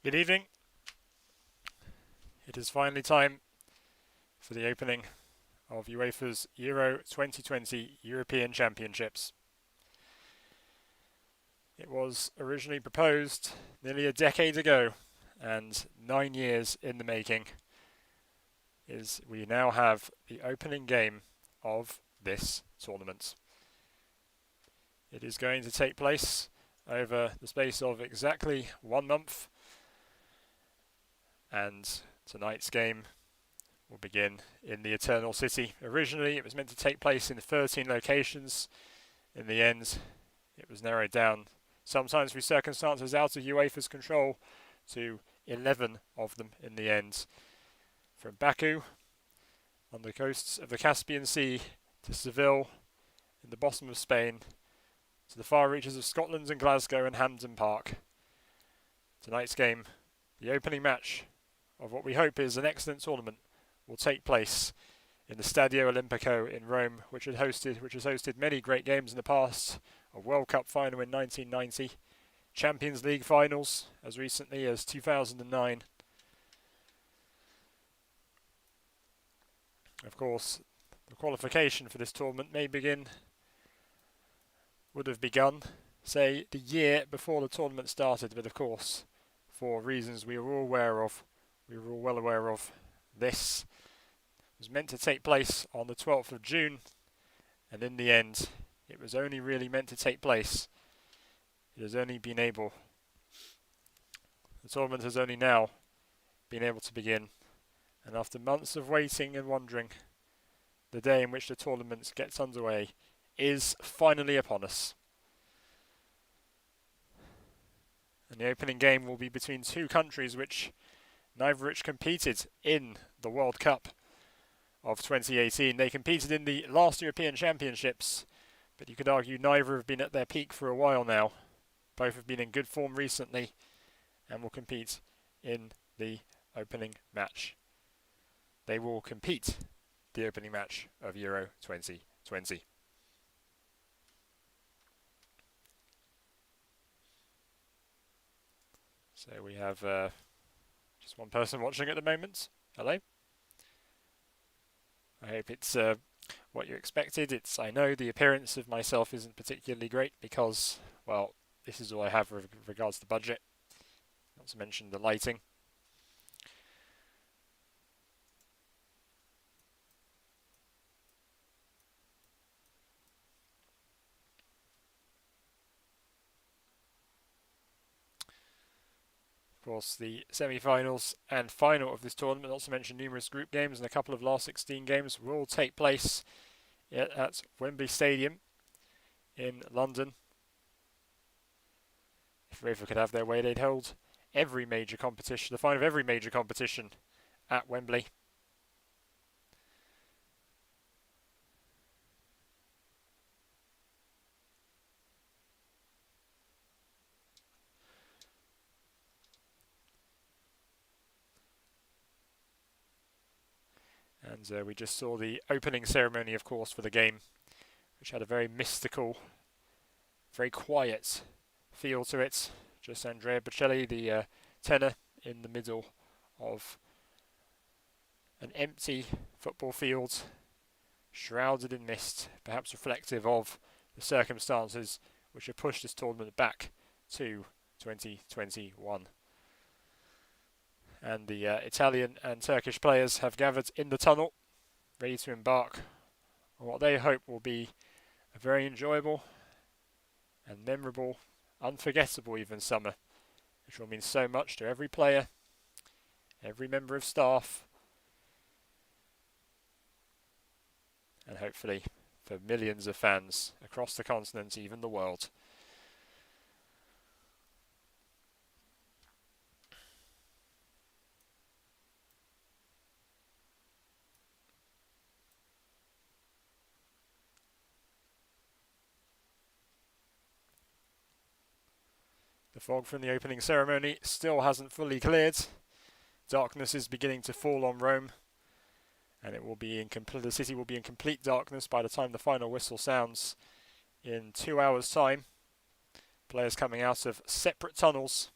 Good evening. It is finally time for the opening of UEFA's Euro 2020 European Championships. It was originally proposed nearly a decade ago and 9 years in the making. We now have the opening game of this tournament. It is going to take place over the space of exactly 1 month, and tonight's game will begin in the Eternal City. Originally, it was meant to take place in 13 locations. In the end, it was narrowed down, sometimes through circumstances out of UEFA's control, to 11 of them in the end. From Baku, on the coasts of the Caspian Sea, to Seville, in the bottom of Spain, to the far reaches of Scotland and Glasgow and Hampden Park. Tonight's game, the opening match of what we hope is an excellent tournament, will take place in the Stadio Olimpico in Rome, which has hosted many great games in the past. A World Cup final in 1990, Champions League finals as recently as 2009. Of course, the qualification for this tournament would have begun, say, the year before the tournament started, but of course, for reasons we were all well aware of, this was meant to take place on the 12th of June, and in the end, it was only really meant to take place. The tournament has only now been able to begin, and after months of waiting and wondering, the day in which the tournament gets underway is finally upon us. And the opening game will be between two countries neither which competed in the World Cup of 2018. They competed in the last European Championships, but you could argue neither have been at their peak for a while now. Both have been in good form recently and will compete in the opening match. They will compete the opening match of Euro 2020. So we have just one person watching at the moment. Hello. I hope it's what you expected. I know the appearance of myself isn't particularly great because, well, this is all I have with regards to budget. Not to mention the lighting. Of course, the semi-finals and final of this tournament, not to mention numerous group games and a couple of last 16 games, will take place at Wembley Stadium in London. If UEFA could have their way, they'd hold every major competition, the final of every major competition at Wembley. And we just saw the opening ceremony, of course, for the game, which had a very mystical, very quiet feel to it. Just Andrea Bocelli, the tenor, in the middle of an empty football field, shrouded in mist, perhaps reflective of the circumstances which have pushed this tournament back to 2021. And the Italian and Turkish players have gathered in the tunnel, ready to embark on what they hope will be a very enjoyable and memorable, unforgettable even summer, which will mean so much to every player, every member of staff, and hopefully for millions of fans across the continent, even the world. The fog from the opening ceremony still hasn't fully cleared. Darkness is beginning to fall on Rome, and the city will be in complete darkness by the time the final whistle sounds in 2 hours' time. Players coming out of separate tunnels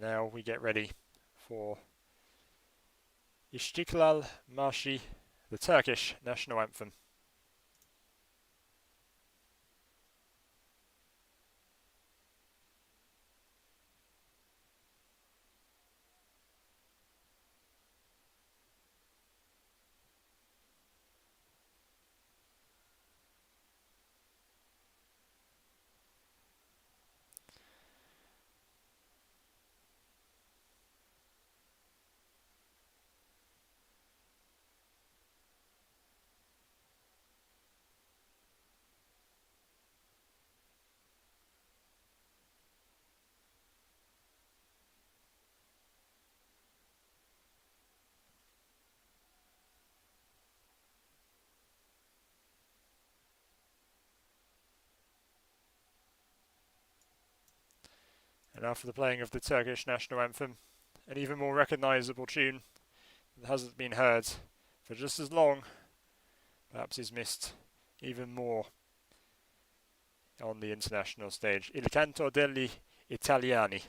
now we get ready for İstiklal Marşı, the Turkish national anthem. And after the playing of the Turkish national anthem, an even more recognisable tune that hasn't been heard for just as long, perhaps is missed even more on the international stage. Il canto degli italiani.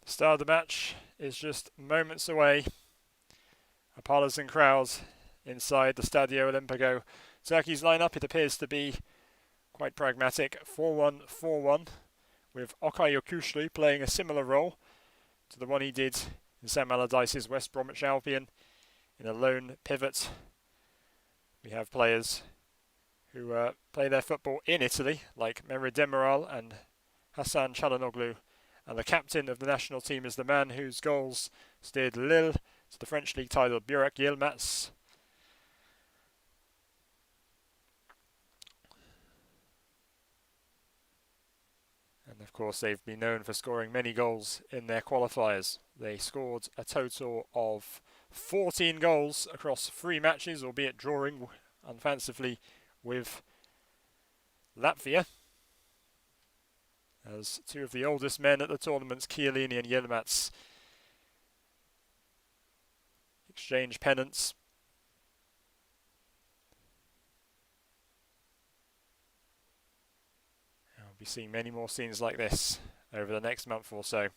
The start of the match is just moments away. A partisan crowd inside the Stadio Olimpico. Turkey's lineup, it appears to be quite pragmatic. 4-1-4-1, with Okay Yokuşlu playing a similar role to the one he did in Sam Allardyce's West Bromwich Albion in a lone pivot. We have players who play their football in Italy, like Memre Demiral and Hasan Çalhanoğlu. And the captain of the national team is the man whose goals steered Lille to the French league title, Burak Yilmaz. And of course they've been known for scoring many goals in their qualifiers. They scored a total of 14 goals across 3 matches, albeit drawing unfancifully with Latvia, as 2 of the oldest men at the tournaments, Chiellini and Yilmaz, exchange pennants. I'll be seeing many more scenes like this over the next month or so.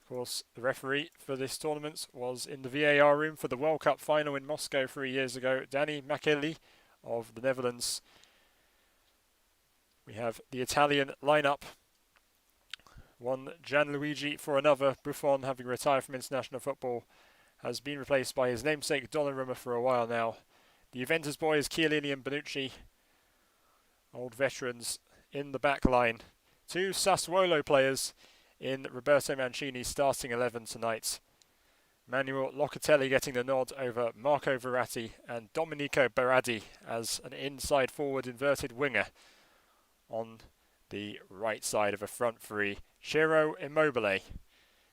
Of course, the referee for this tournament was in the VAR room for the World Cup final in Moscow 3 years ago, Danny Makeli of the Netherlands. We have the Italian lineup. One Gianluigi for another. Buffon, having retired from international football, has been replaced by his namesake Donnarumma for a while now. The Juventus boys, Chiellini and Bonucci, old veterans in the back line. 2 Sassuolo players in Roberto Mancini's starting 11 tonight. Manuel Locatelli getting the nod over Marco Verratti and Domenico Berardi as an inside forward inverted winger on the right side of a front 3. Ciro Immobile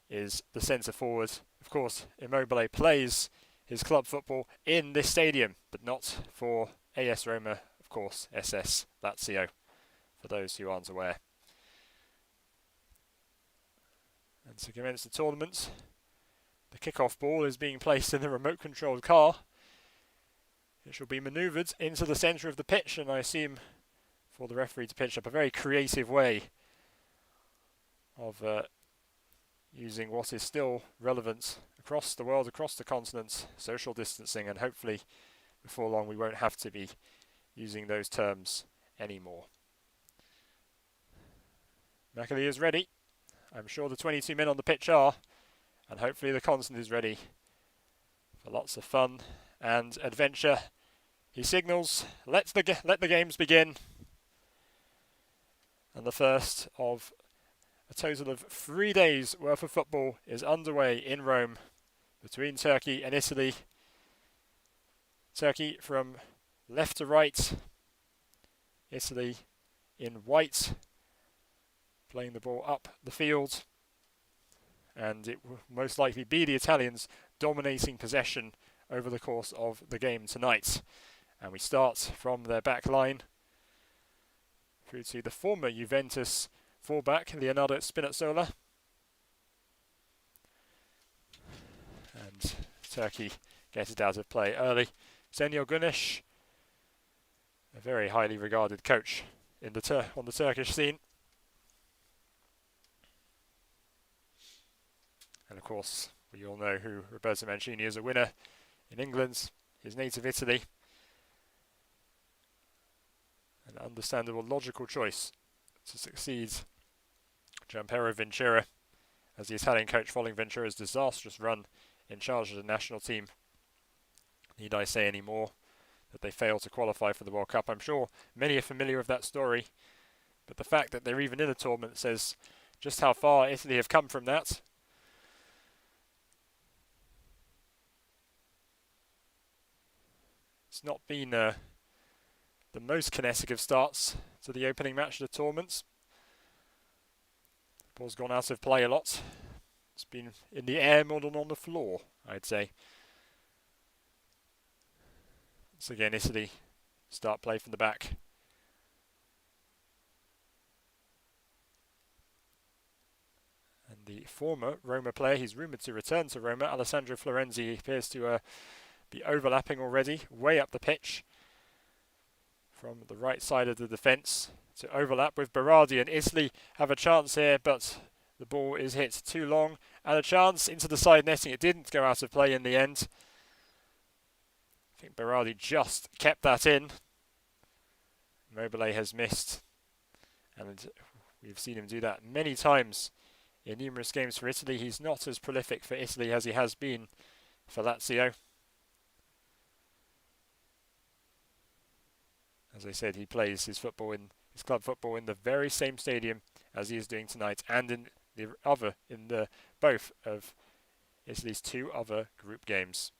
is the centre forward Of course, Immobile plays his club football in this stadium, but not for AS Roma, of course, SS Lazio, for those who aren't aware. And to commence the tournament, the kick-off ball is being placed in the remote-controlled car. It shall be manoeuvred into the centre of the pitch, and I assume for the referee to pitch up a very creative way of using what is still relevant across the world, across the continent, social distancing, and hopefully before long we won't have to be using those terms anymore. Macaulay is ready. I'm sure the 22 men on the pitch are, and hopefully the continent is ready for lots of fun and adventure. He signals, let the games begin. And the first of a total of 3 days worth of football is underway in Rome between Turkey and Italy. Turkey from left to right, Italy in white, playing the ball up the field, and it will most likely be the Italians dominating possession over the course of the game tonight. And we start from their back line through to the former Juventus fullback Leonardo Spinazzola, and Turkey get it out of play early. Senyor Güneş, a very highly regarded coach in on the Turkish scene. And of course, we all know who Roberto Mancini is, a winner in England, his native Italy. An understandable, logical choice to succeed Gianpiero Vincera as the Italian coach following Vincera's disastrous run in charge of the national team. Need I say any more that they failed to qualify for the World Cup? I'm sure many are familiar with that story, but the fact that they're even in a tournament says just how far Italy have come from that. It's not been the most kinetic of starts to the opening match of the tournament. The ball's gone out of play a lot. It's been in the air more than on the floor, I'd say. Once again, Italy start play from the back. And the former Roma player, he's rumoured to return to Roma, Alessandro Florenzi, appears to be overlapping already, way up the pitch from the right side of the defence to overlap with Berardi, and Italy have a chance here, but the ball is hit too long, and a chance into the side netting. It didn't go out of play in the end. I think Berardi just kept that in. Immobile has missed, and we've seen him do that many times in numerous games for Italy. He's not as prolific for Italy as he has been for Lazio. As I said, he plays his club football in the very same stadium as he is doing tonight, and in both of Italy's 2 other group games.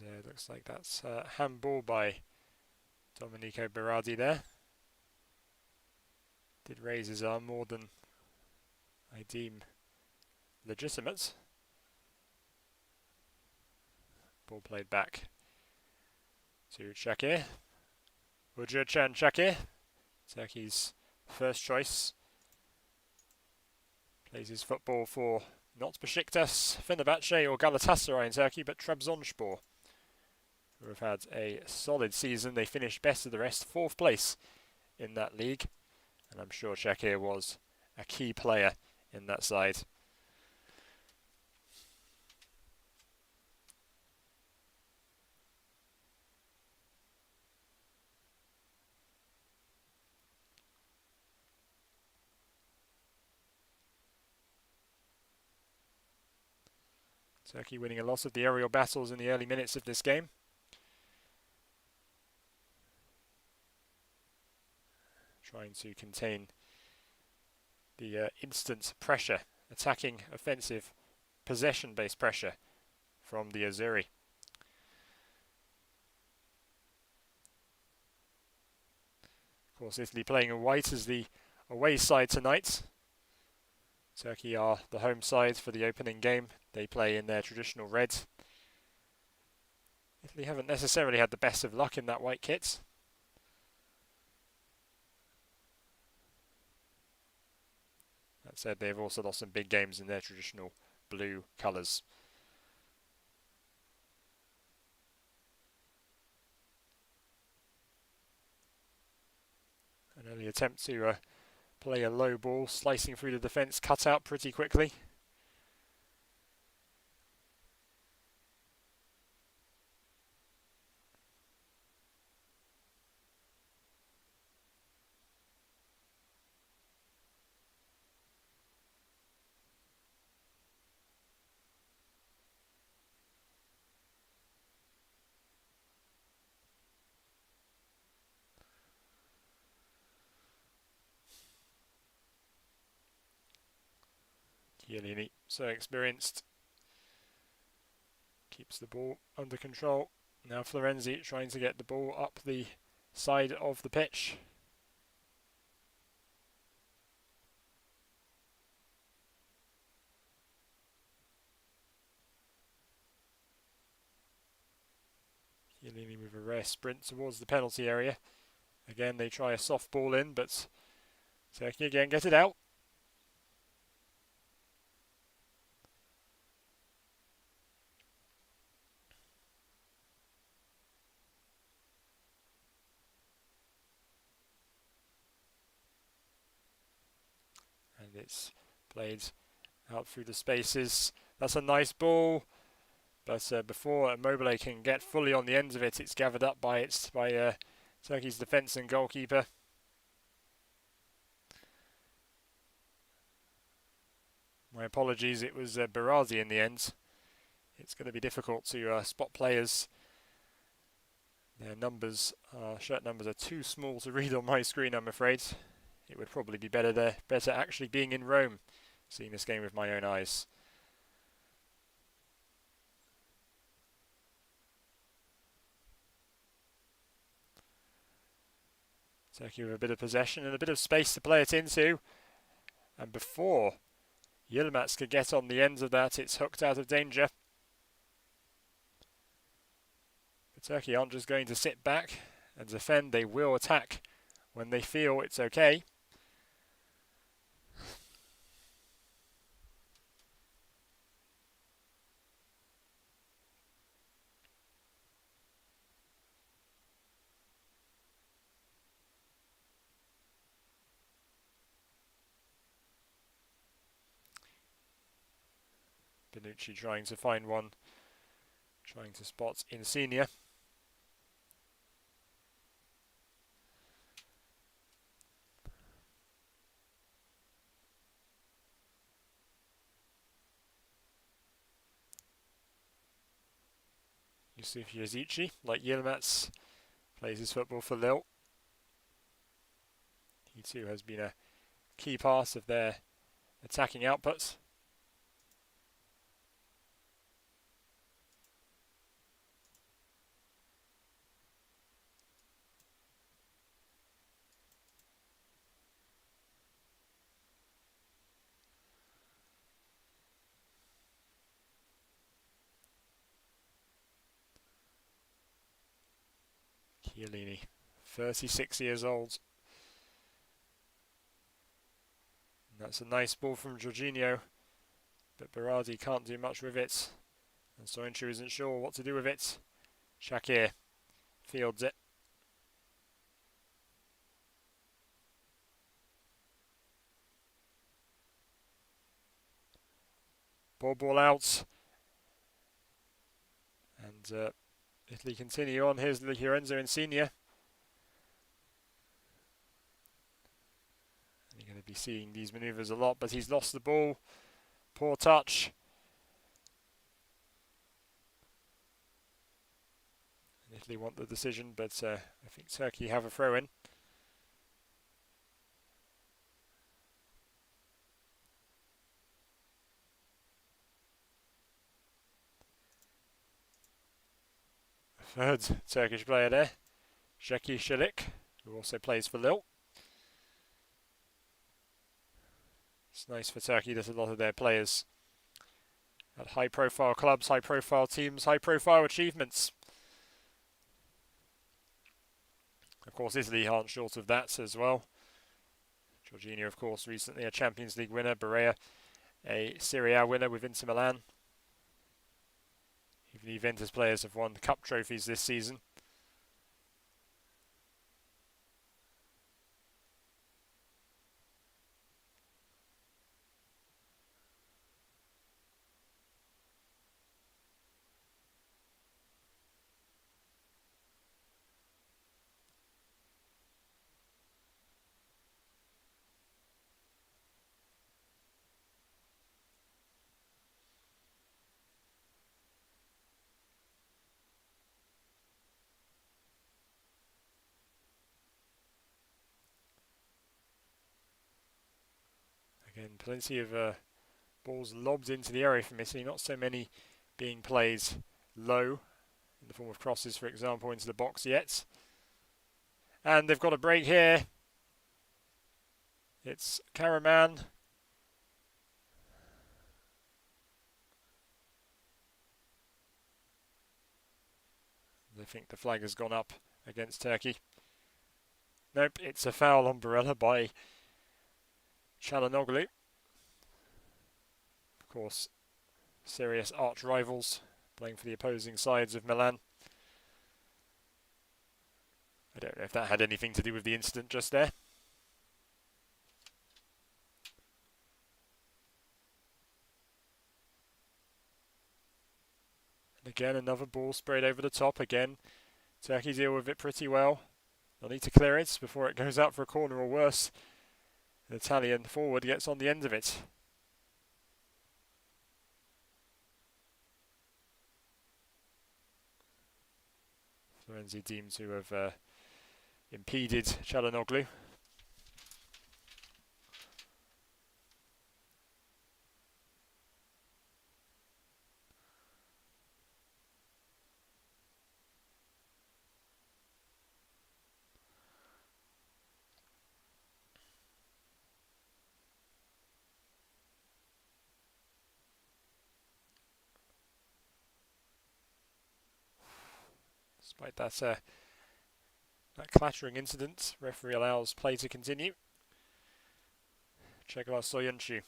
And looks like that's handball by Domenico Berardi there. Did raise his arm more than I deem legitimate. Ball played back to Shakir. Uğurcan Shakir, Turkey's first choice. Plays his football for not Beşiktaş, Fenerbahçe or Galatasaray in Turkey, but Trabzonspor. who have had a solid season. They finished best of the rest, 4th place in that league, and I'm sure Shakir was a key player in that side. Turkey winning a lot of the aerial battles in the early minutes of this game. Trying to contain the instant pressure, attacking, offensive, possession-based pressure from the Azzurri. Of course, Italy playing in white as the away side tonight. Turkey are the home side for the opening game. They play in their traditional red. Italy haven't necessarily had the best of luck in that white kit. That said, they've also lost some big games in their traditional blue colours. An early attempt to play a low ball, slicing through the defence, cut out pretty quickly. Chiellini, so experienced, keeps the ball under control. Now Florenzi trying to get the ball up the side of the pitch. Chiellini with a rare sprint towards the penalty area. Again, they try a soft ball in, but Turkey again get it out. And it's played out through the spaces. That's a nice ball, but before Immobile can get fully on the ends of it, it's gathered up by Turkey's defence and goalkeeper. My apologies, it was Berardi in the end. It's going to be difficult to spot players. Their numbers, shirt numbers, are too small to read on my screen, I'm afraid. It would probably be better actually being in Rome, seeing this game with my own eyes. Turkey with a bit of possession and a bit of space to play it into. And before Yilmaz could get on the ends of that, it's hooked out of danger. But Turkey aren't just going to sit back and defend, they will attack when they feel it's okay. Bonucci trying to find one, trying to spot Insigne. Yusuf Yazici, like Yilmaz, plays his football for Lille. He too has been a key part of their attacking output. Chiellini, 36 years old. And that's a nice ball from Jorginho, but Berardi can't do much with it. And Soyuncu isn't sure what to do with it. Shakir fields it. Ball out. And Italy continue on. Here's Lorenzo Insigne. You're going to be seeing these manoeuvres a lot, but he's lost the ball. Poor touch. Italy want the decision, but I think Turkey have a throw in. Third Turkish player there, Zeki Çelik, who also plays for Lille. It's nice for Turkey that a lot of their players at high-profile clubs, high-profile teams, high-profile achievements. Of course, Italy aren't short of that as well. Jorginho, of course, recently a Champions League winner. Barella, a Serie A winner with Inter Milan. Even the Juventus players have won cup trophies this season. Again, plenty of balls lobbed into the area from Italy, not so many being played low in the form of crosses, for example, into the box yet. And they've got a break here. It's Karaman. I think the flag has gone up against Turkey. Nope, it's a foul on Barella by Çalhanoğlu. Of course, serious arch rivals playing for the opposing sides of Milan. I don't know if that had anything to do with the incident just there. And again, another ball sprayed over the top. Again, Turkey deal with it pretty well. They'll need to clear it before it goes out for a corner or worse. The Italian forward gets on the end of it. Florenzi deemed to have impeded Çalhanoğlu. Despite that clattering incident, referee allows play to continue. Czegoław Soyuncu.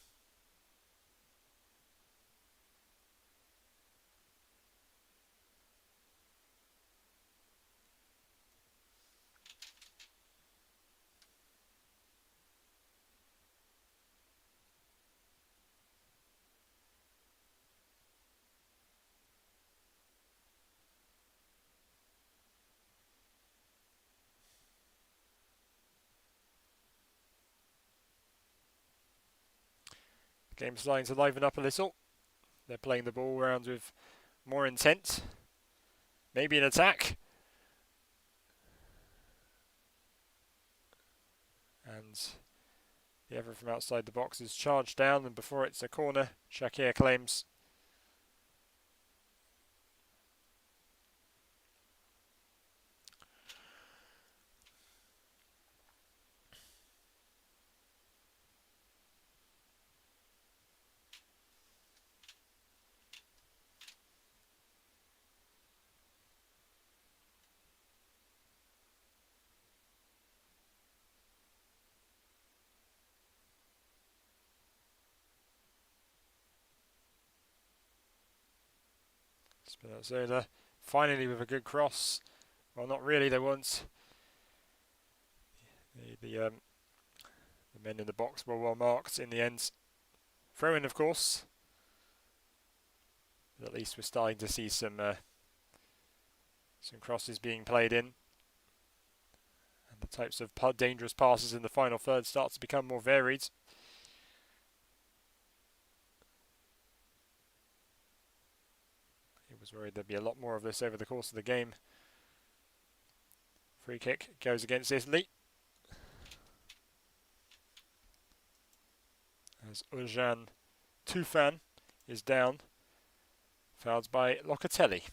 Game's starting to liven up a little. They're playing the ball around with more intent. Maybe an attack. And the effort from outside the box is charged down, and before it's a corner, Shakir claims. Spinazzola finally with a good cross. Well, not really, they weren't. The men in the box were well marked in the end. Throw in, of course. But at least we're starting to see some crosses being played in. And the types of dangerous passes in the final third start to become more varied. He was worried there'd be a lot more of this over the course of the game. Free kick goes against Italy. As Urjan Tufan is down. Fouled by Locatelli.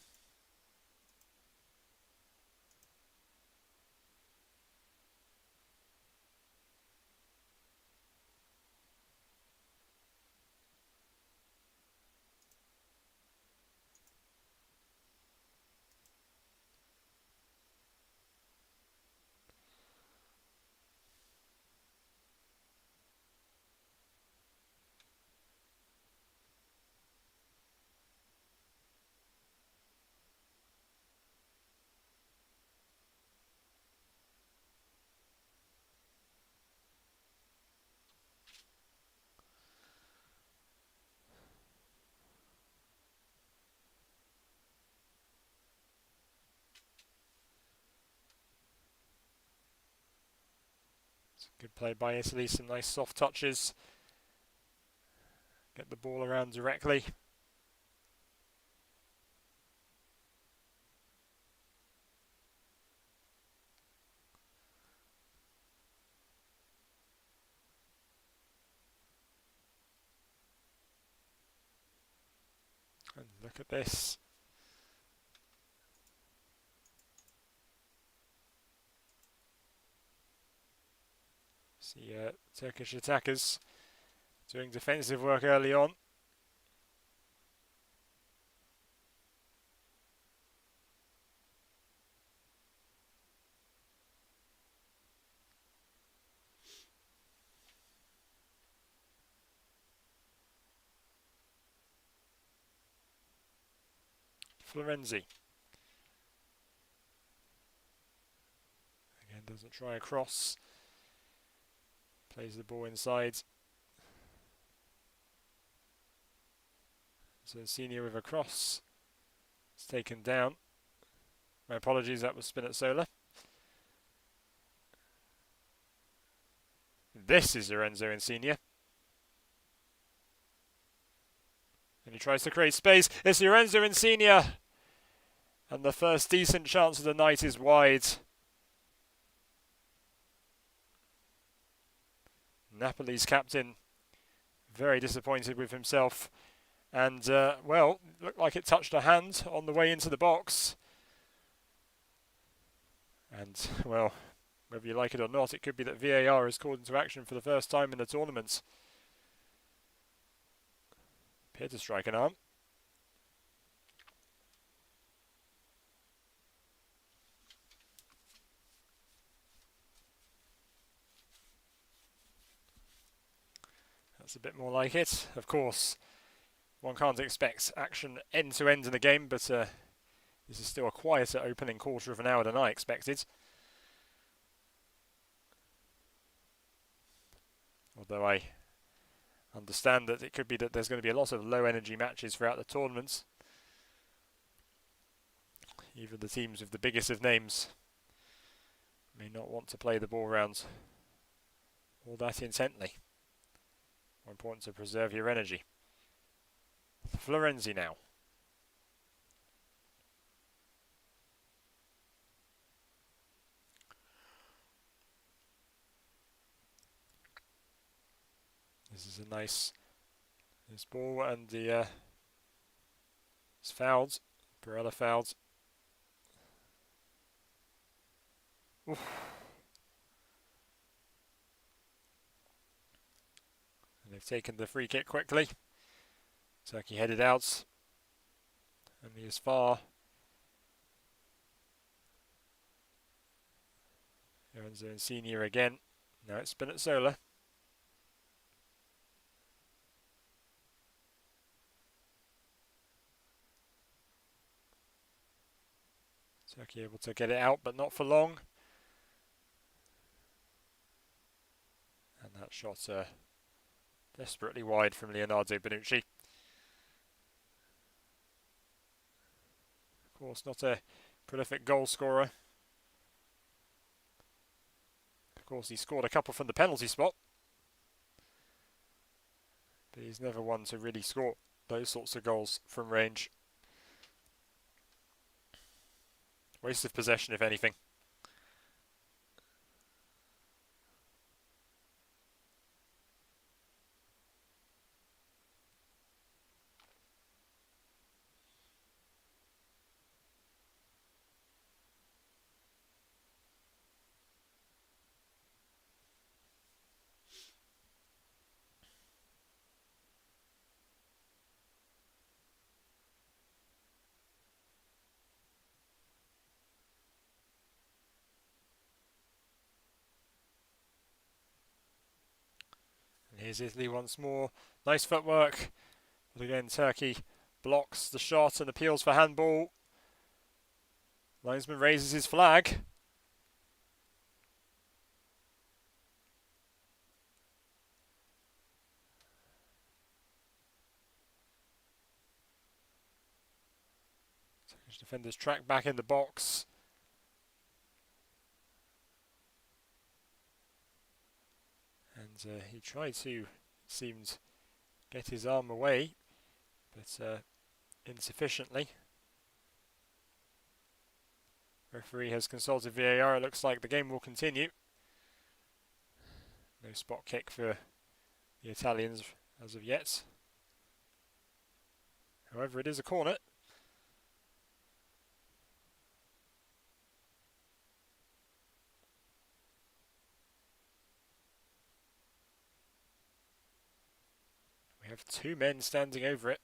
Good play by Italy, some nice soft touches. Get the ball around directly. And look at this. See Turkish attackers doing defensive work early on. Florenzi. Again, doesn't try a cross. Plays the ball inside. So Senior with a cross. It's taken down. My apologies, that was Spinazzola. This is Lorenzo Insigne. And he tries to create space. It's Lorenzo Insigne. And the first decent chance of the night is wide. Napoli's captain very disappointed with himself. And, well, looked like it touched a hand on the way into the box. And, well, whether you like it or not, it could be that VAR is called into action for the first time in the tournament. Appeared to strike an arm. That's a bit more like it. Of course, one can't expect action end to end in the game, but this is still a quieter opening quarter of an hour than I expected. Although I understand that it could be that there's going to be a lot of low energy matches throughout the tournament. Even the teams with the biggest of names may not want to play the ball round all that intently. More important to preserve your energy. Florenzi now. This is a nice ball, and the it's fouled. Barella fouled. Oof. And they've taken the free kick quickly. Turkey headed out. Only as far. Lorenzo Insigne again. Now it's Spinazzola. Turkey able to get it out, but not for long. And that shot desperately wide from Leonardo Bonucci. Of course, not a prolific goal scorer. Of course, he scored a couple from the penalty spot. But he's never one to really score those sorts of goals from range. Waste of possession, if anything. And here's Italy once more. Nice footwork. But again, Turkey blocks the shot and appeals for handball. Linesman raises his flag. Turkish defenders track back in the box. And he tried to, it seemed, get his arm away, but insufficiently. Referee has consulted VAR. It looks like the game will continue. No spot kick for the Italians as of yet. However, it is a corner. We have two men standing over it.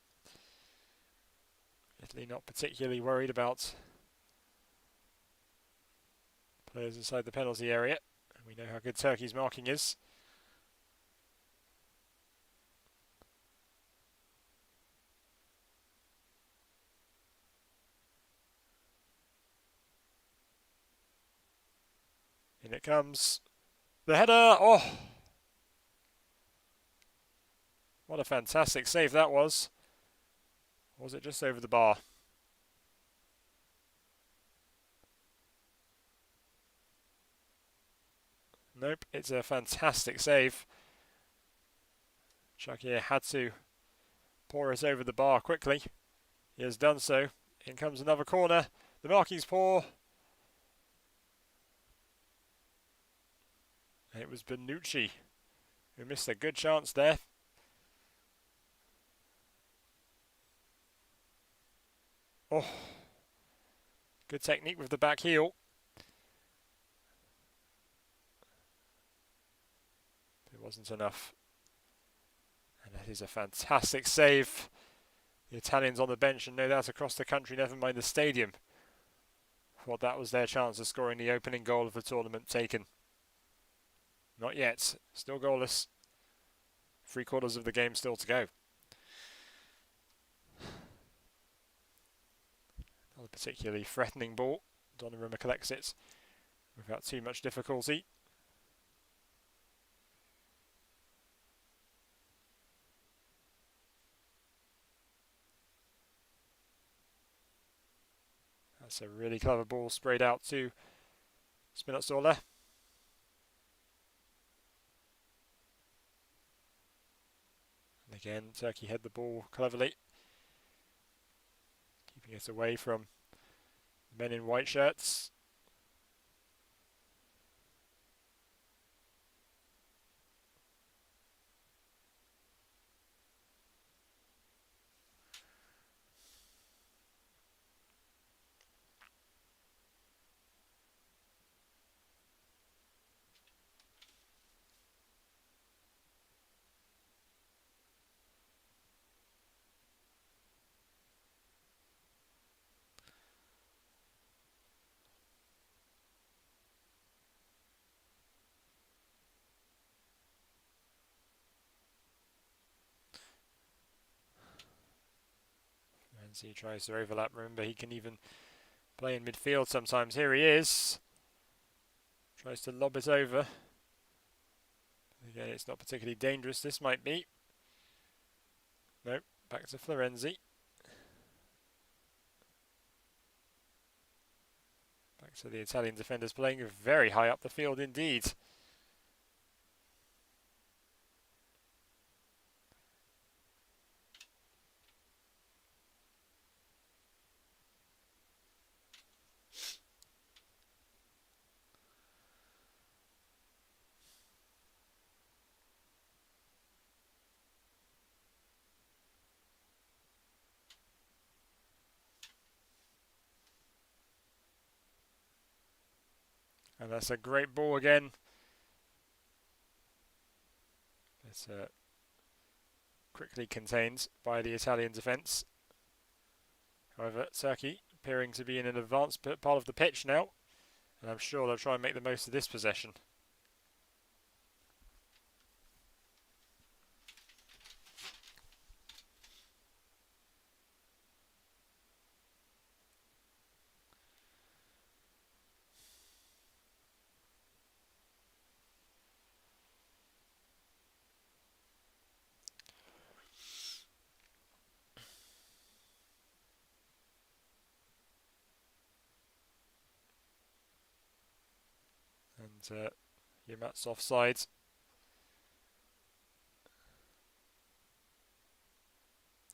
Italy not particularly worried about players inside the penalty area. We know how good Turkey's marking is. In it comes. The header! Oh! What a fantastic save that was. Or was it just over the bar? Nope, it's a fantastic save. Shakir had to pour it over the bar quickly. He has done so. In comes another corner. The marking's poor. It was Bonucci who missed a good chance there. Oh, good technique with the back heel. It wasn't enough. And that is a fantastic save. The Italians on the bench and no doubt across the country, never mind the stadium, thought that was their chance of scoring the opening goal of the tournament taken. Not yet. Still goalless. 3/4 of the game still to go. Not a particularly threatening ball. Donnarumma collects it without too much difficulty. That's a really clever ball sprayed out to Spinazzola. And again, Turkey head the ball cleverly, keeping it away from men in white shirts. And he tries to overlap. Remember, he can even play in midfield sometimes. Here he is. Tries to lob it over. Again, it's not particularly dangerous. This might be. Nope. Back to Florenzi. Back to the Italian defenders playing very high up the field indeed. And that's a great ball again. It's quickly contained by the Italian defence. However, Turkey appearing to be in an advanced part of the pitch now. And I'm sure they'll try and make the most of this possession. And Yilmaz's offside.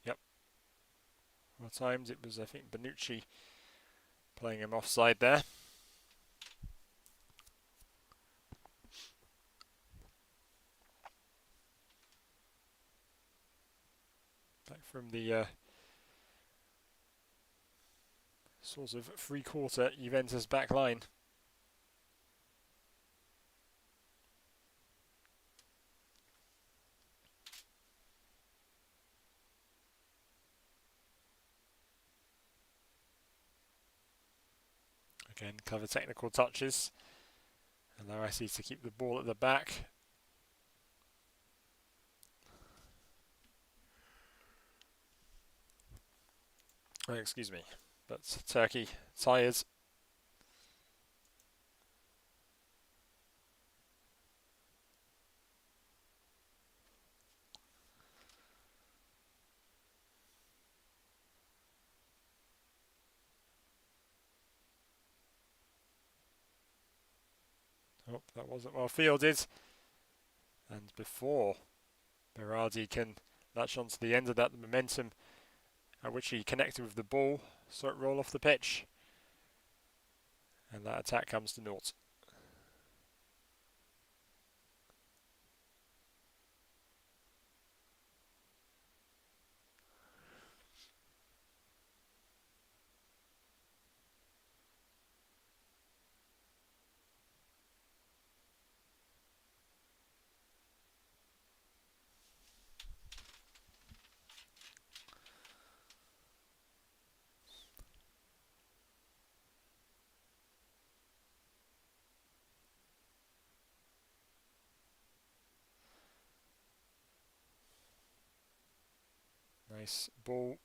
Yep. Well timed. It was, I think, Bonucci playing him offside there. Back from the sort of three-quarter Juventus back line. Again, clever technical touches. Allow Essie to keep the ball at the back. Oh, excuse me. But Turkey tired. Oh, that wasn't well fielded. And before Berardi can latch onto the end of that, the momentum at which he connected with the ball, saw it roll off the pitch. And that attack comes to naught. Nice ball.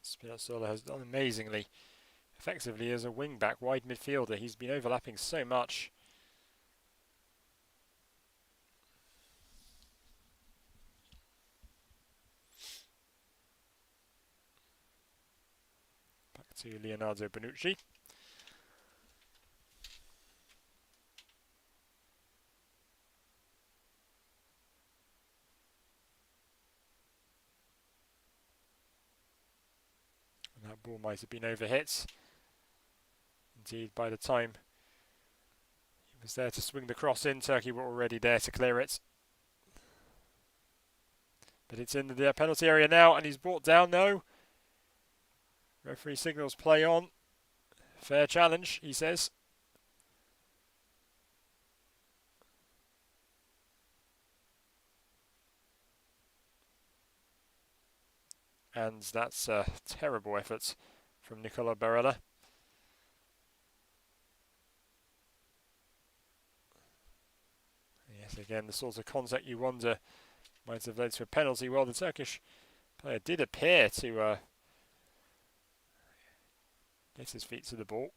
Spinazzola has done amazingly effectively as a wing-back, wide midfielder. He's been overlapping so much. Back to Leonardo Bonucci. And that ball might have been overhit. Indeed, by the time he was there to swing the cross in, Turkey were already there to clear it. But it's in the penalty area now, and he's brought down. No. Referee signals play on. Fair challenge, he says. And that's a terrible effort from Nicola Barella. Yes, again, the sort of contact you wonder might have led to a penalty. Well, the Turkish Player did appear to get his feet to the ball.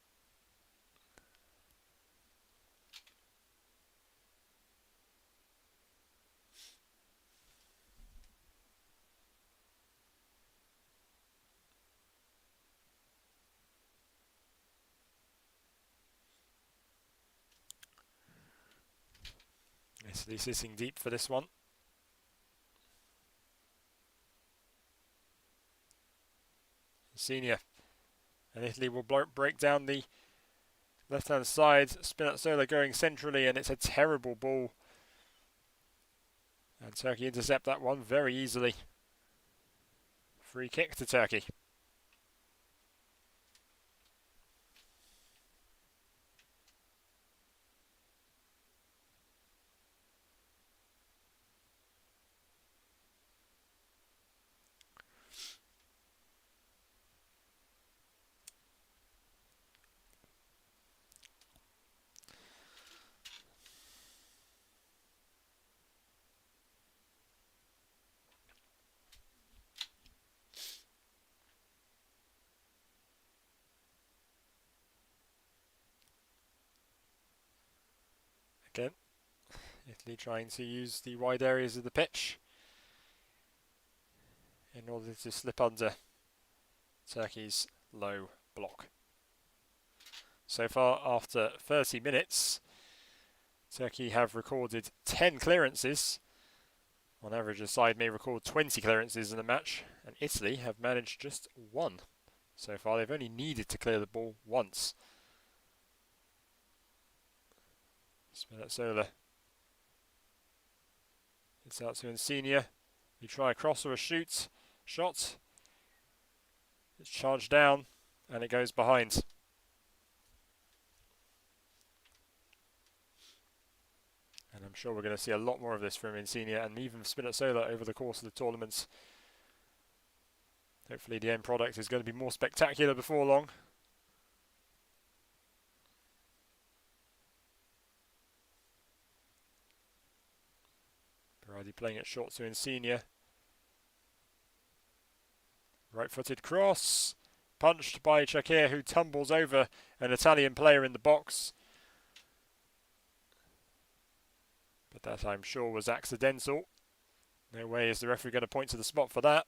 Italy sitting deep for this one. Senior. And Italy will break down the left-hand side. Spinazzola going centrally, and it's a terrible ball. And Turkey intercept that one very easily. Free kick to Turkey. Again, Italy trying to use the wide areas of the pitch in order to slip under Turkey's low block. So far, after 30 minutes, Turkey have recorded 10 clearances. On average, a side may record 20 clearances in a match, and Italy have managed just one. So far, they've only needed to clear the ball once. Spinazzola. It's out to Insigne. You try a cross or a shoot. Shot. It's charged down, and it goes behind. And I'm sure we're going to see a lot more of this from Insigne and even Spinazzola over the course of the tournament. Hopefully the end product is going to be more spectacular before long. Berardi playing it short to Insigne. Right-footed cross. Punched by Çakır, who tumbles over an Italian player in the box. But that, I'm sure, was accidental. No way is the referee going to point to the spot for that.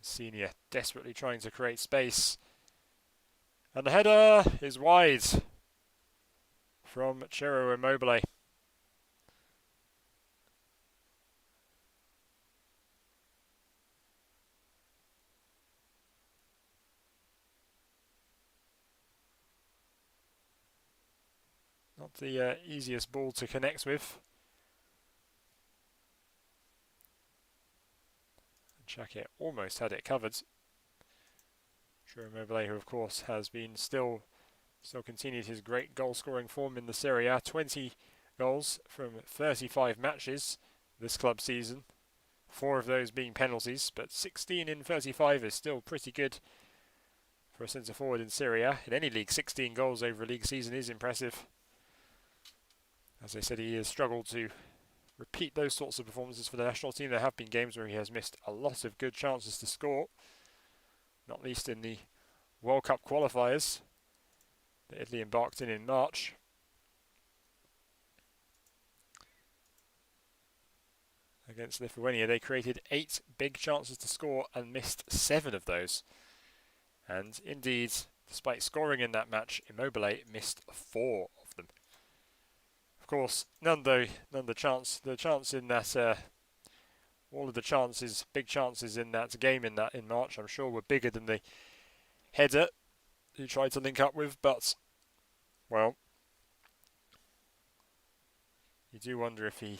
Senior desperately trying to create space. And the header is wide from Ciro Immobile. Not the easiest ball to connect with. Çakır almost had it covered. Ciro Immobile, who of course has been still continued his great goal-scoring form in the Serie A. 20 goals from 35 matches this club season. 4 of those being penalties, but 16 in 35 is still pretty good for a centre-forward in Serie A. In any league, 16 goals over a league season is impressive. As I said, he has struggled to repeat those sorts of performances for the national team. There have been games where he has missed a lot of good chances to score, not least in the World Cup qualifiers that Italy embarked in March. Against Lithuania, they created 8 big chances to score and missed 7 of those. And indeed, despite scoring in that match, Immobile missed 4 of them. Of course, the chance in that, all of the chances, big chances in that game in March, I'm sure were bigger than the header he tried to link up with, but, well, you do wonder if he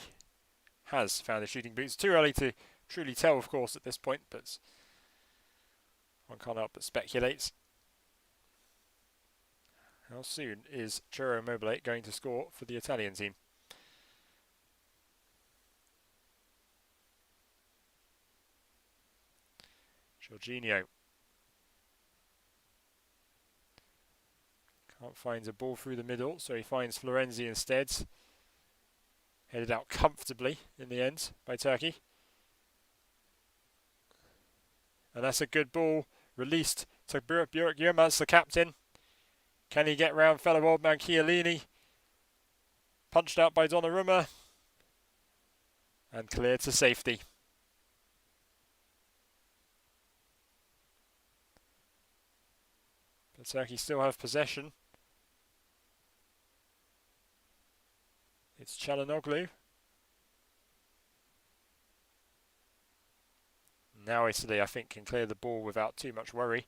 has found his shooting boots. Too early to truly tell, of course, at this point, but one can't help but speculate. How soon is Ciro Immobile going to score for the Italian team? Jorginho. Can't find a ball through the middle, so he finds Florenzi instead. Headed out comfortably in the end by Turkey. And that's a good ball released to Burak Yilmaz, the captain. Can he get round fellow old man Chiellini? Punched out by Donnarumma. And cleared to safety. But Turkey still have possession. It's Çalhanoğlu. Now Italy, I think, can clear the ball without too much worry.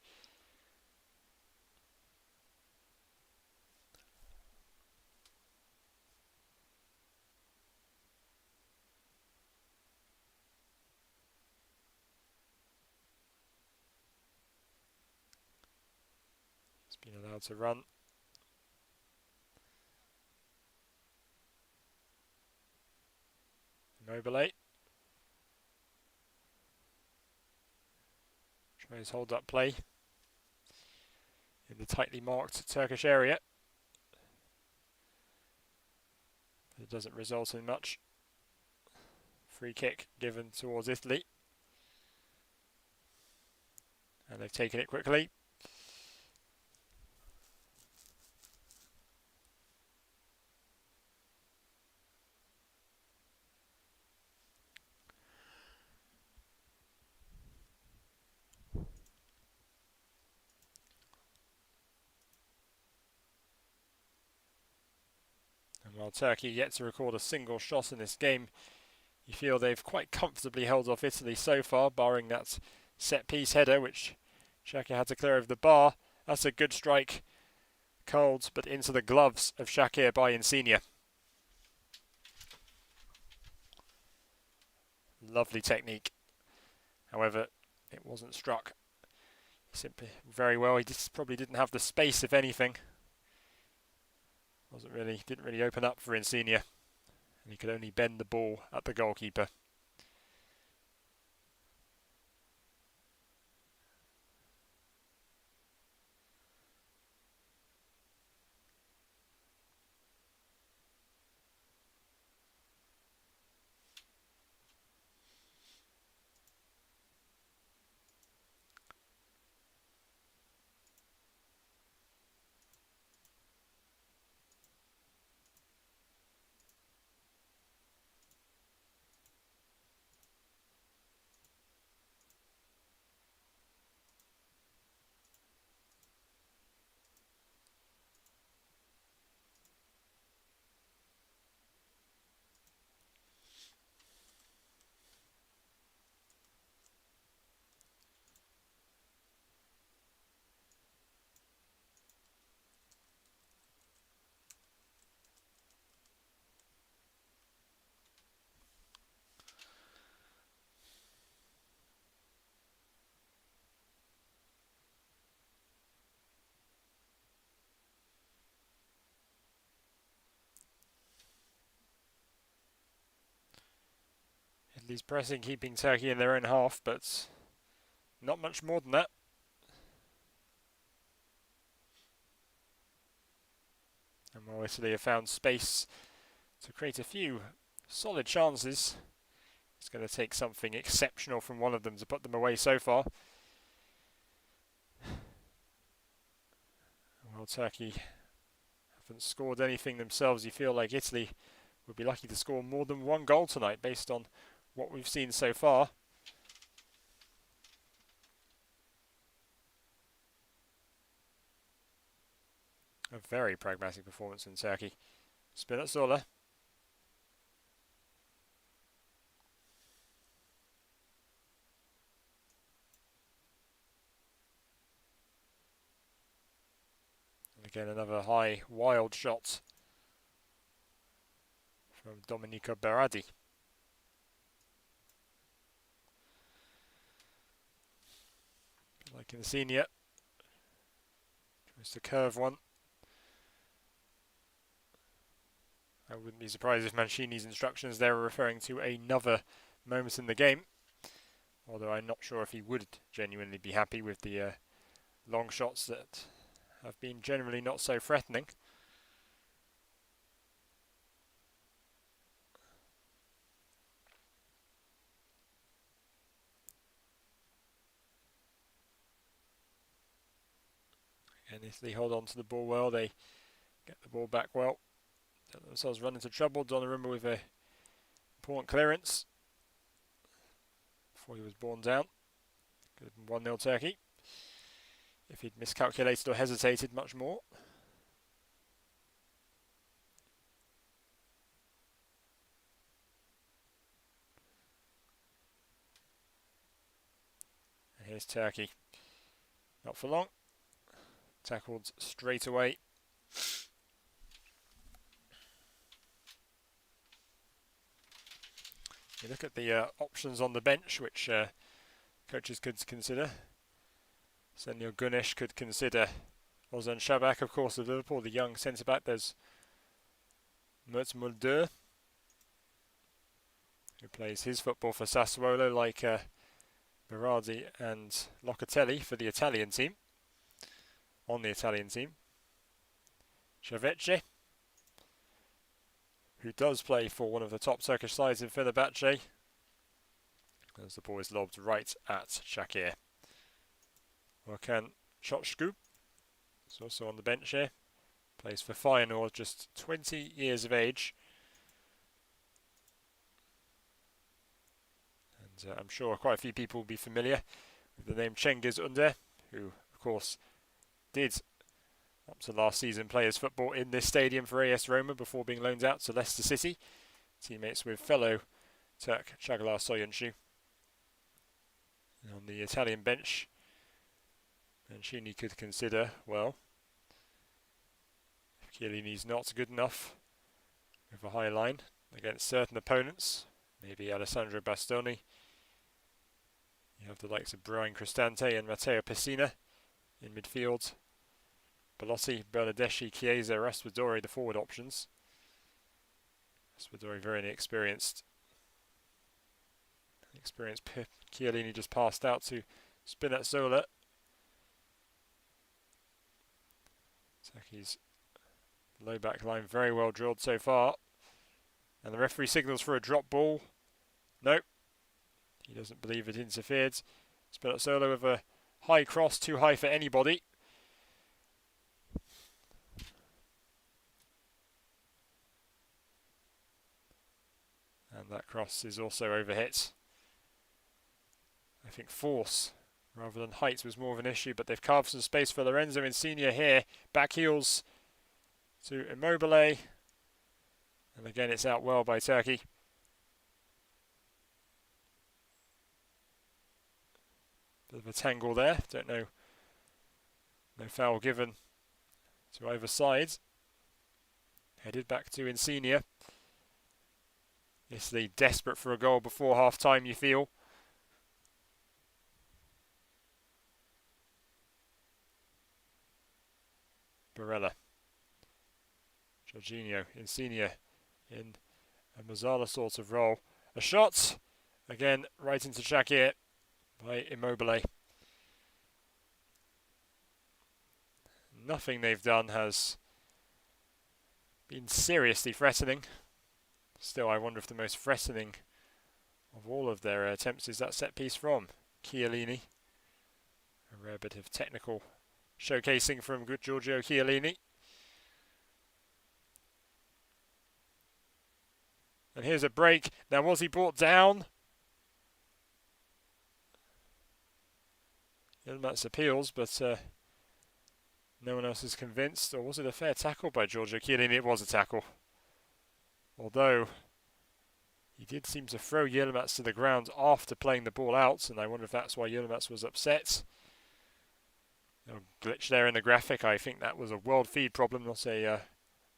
He's been allowed to run. Immobile. Tries hold up play in the tightly marked Turkish area. But it doesn't result in much. Free kick given towards Italy. And they've taken it quickly. And while Turkey yet to record a single shot in this game, you feel they've quite comfortably held off Italy so far, barring that set-piece header, which Xhaka had to clear over the bar. That's a good strike, cold, but into the gloves of Shakir by Insigne. Lovely technique. However, it wasn't struck simply very well. He just probably didn't have the space, if anything. Didn't really open up for Insigne, and he could only bend the ball at the goalkeeper. Italy's pressing, keeping Turkey in their own half, but not much more than that. And while Italy have found space to create a few solid chances, it's going to take something exceptional from one of them to put them away so far. While Turkey haven't scored anything themselves, you feel like Italy would be lucky to score more than one goal tonight based on what we've seen so far. A very pragmatic performance in Turkey. Spinazzola. And again, another high, wild shot from Domenico Berardi. Like Insigne. Tries to curve one. I wouldn't be surprised if Mancini's instructions there were referring to another moment in the game. Although I'm not sure if he would genuinely be happy with the long shots that have been generally not so threatening. And if they hold on to the ball well, they get the ball back well. Get themselves run into trouble. Donnarumma with a important clearance before he was borne down. Could have been 1-0 Turkey if he'd miscalculated or hesitated much more. And here's Turkey. Not for long. Tackled straight away. You look at the options on the bench, which coaches could consider. Senil Gunesh could consider Ozan Shabak, of course, of Liverpool, the young centre-back. There's Mert Mulder, who plays his football for Sassuolo, like Berardi and Locatelli for the Italian team. On the Italian team. Chavece, who does play for one of the top Turkish sides in Fenerbahce, as the ball is lobbed right at Shakir. Volkan Çoşku is also on the bench here. Plays for Feyenoord, just 20 years of age. And I'm sure quite a few people will be familiar with the name Cengiz Under, who, of course, did, up to last season, play his football in this stadium for AS Roma before being loaned out to Leicester City. Teammates with fellow Turk Çağlar Soyuncu. And on the Italian bench, Mancini could consider, well, if Chiellini's not good enough with a high line against certain opponents, maybe Alessandro Bastoni. You have the likes of Brian Cristante and Matteo Pessina in midfield. Belotti, Bernardeschi, Chiesa, Raspadori, the forward options. Raspadori very inexperienced. Chiellini just passed out to Spinazzola. Turkey's low back line very well drilled so far. And the referee signals for a drop ball. Nope. He doesn't believe it interfered. Spinazzola with a high cross, too high for anybody. And that cross is also overhit. I think force rather than height was more of an issue, but they've carved some space for Lorenzo Insigne here. Back heels to Immobile. And again, it's out well by Turkey. Bit of a tangle there. Don't know. No foul given to either side. Headed back to Insigne. It's the desperate for a goal before half time, you feel. Barella. Jorginho, Insigne in a Mazzala sort of role. A shot, again, right into Shakir by Immobile. Nothing they've done has been seriously threatening. Still, I wonder if the most threatening of all of their attempts is that set piece from Chiellini. A rare bit of technical showcasing from good Giorgio Chiellini. And here's a break. Now, was he brought down? Yilmaz appeals, but no one else is convinced. Or was it a fair tackle by Giorgio Chiellini? It was a tackle. Although he did seem to throw Yilmaz to the ground after playing the ball out, and I wonder if that's why Yilmaz was upset. A glitch there in the graphic. I think that was a world feed problem, not a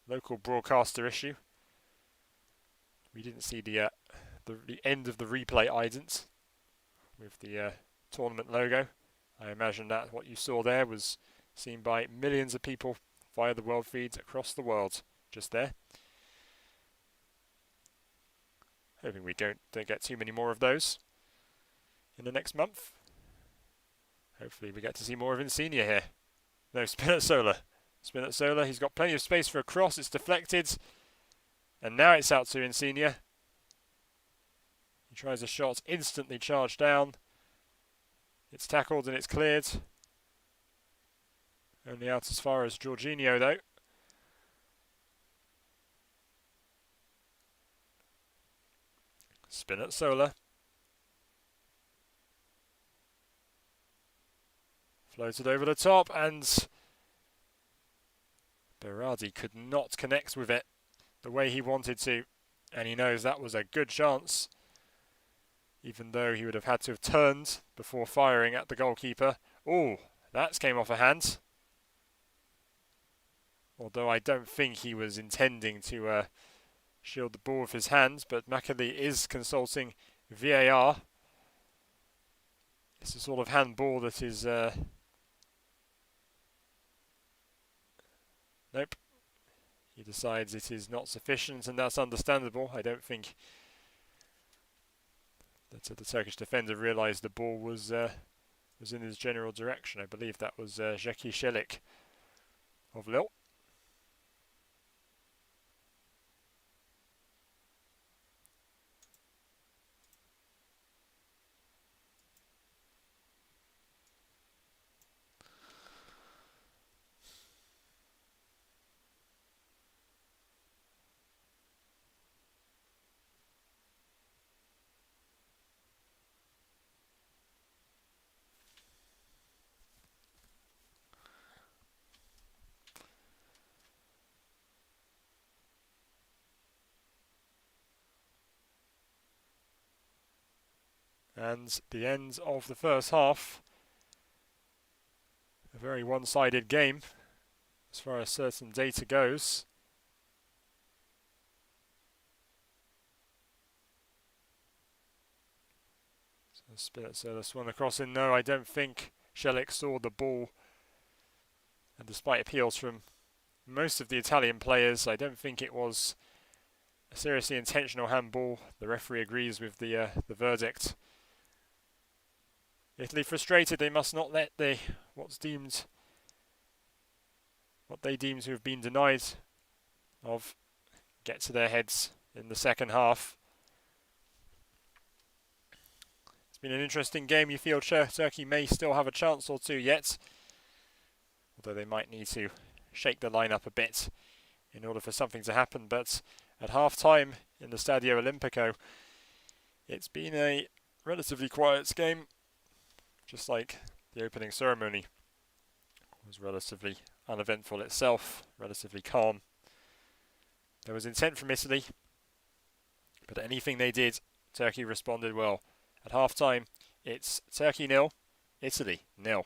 local broadcaster issue. We didn't see the end of the replay ident with the tournament logo. I imagine that what you saw there was seen by millions of people via the world feeds across the world just there. Hoping we don't get too many more of those in the next month. Hopefully we get to see more of Insigne here. No, Spinazzola. Spinazzola, he's got plenty of space for a cross. It's deflected. And now it's out to Insigne. He tries a shot, instantly charged down. It's tackled and it's cleared. Only out as far as Jorginho, though. Spinazzola. Floated over the top, and Berardi could not connect with it the way he wanted to. And he knows that was a good chance, even though he would have had to have turned before firing at the goalkeeper. Oh, that came off a hand. Although I don't think he was intending to shield the ball with his hands, but Macaulay is consulting VAR. It's a sort of handball that is... Nope. He decides it is not sufficient, and that's understandable. I don't think that the Turkish defender realised the ball was in his general direction. I believe that was Zeki Çelik of Lille. And the end of the first half. A very one-sided game as far as certain data goes. So Spinazzola swung across in. No, I don't think Çelik saw the ball. And despite appeals from most of the Italian players, I don't think it was a seriously intentional handball. The referee agrees with the verdict. Italy frustrated. They must not let what they deem to have been denied of get to their heads in the second half. It's been an interesting game. You feel Turkey may still have a chance or two yet, although they might need to shake the lineup a bit in order for something to happen. But at half-time in the Stadio Olimpico, it's been a relatively quiet game, just like the opening ceremony was relatively uneventful itself, relatively calm. There was intent from Italy, but anything they did, Turkey responded well. At half-time, it's Turkey 0, Italy 0.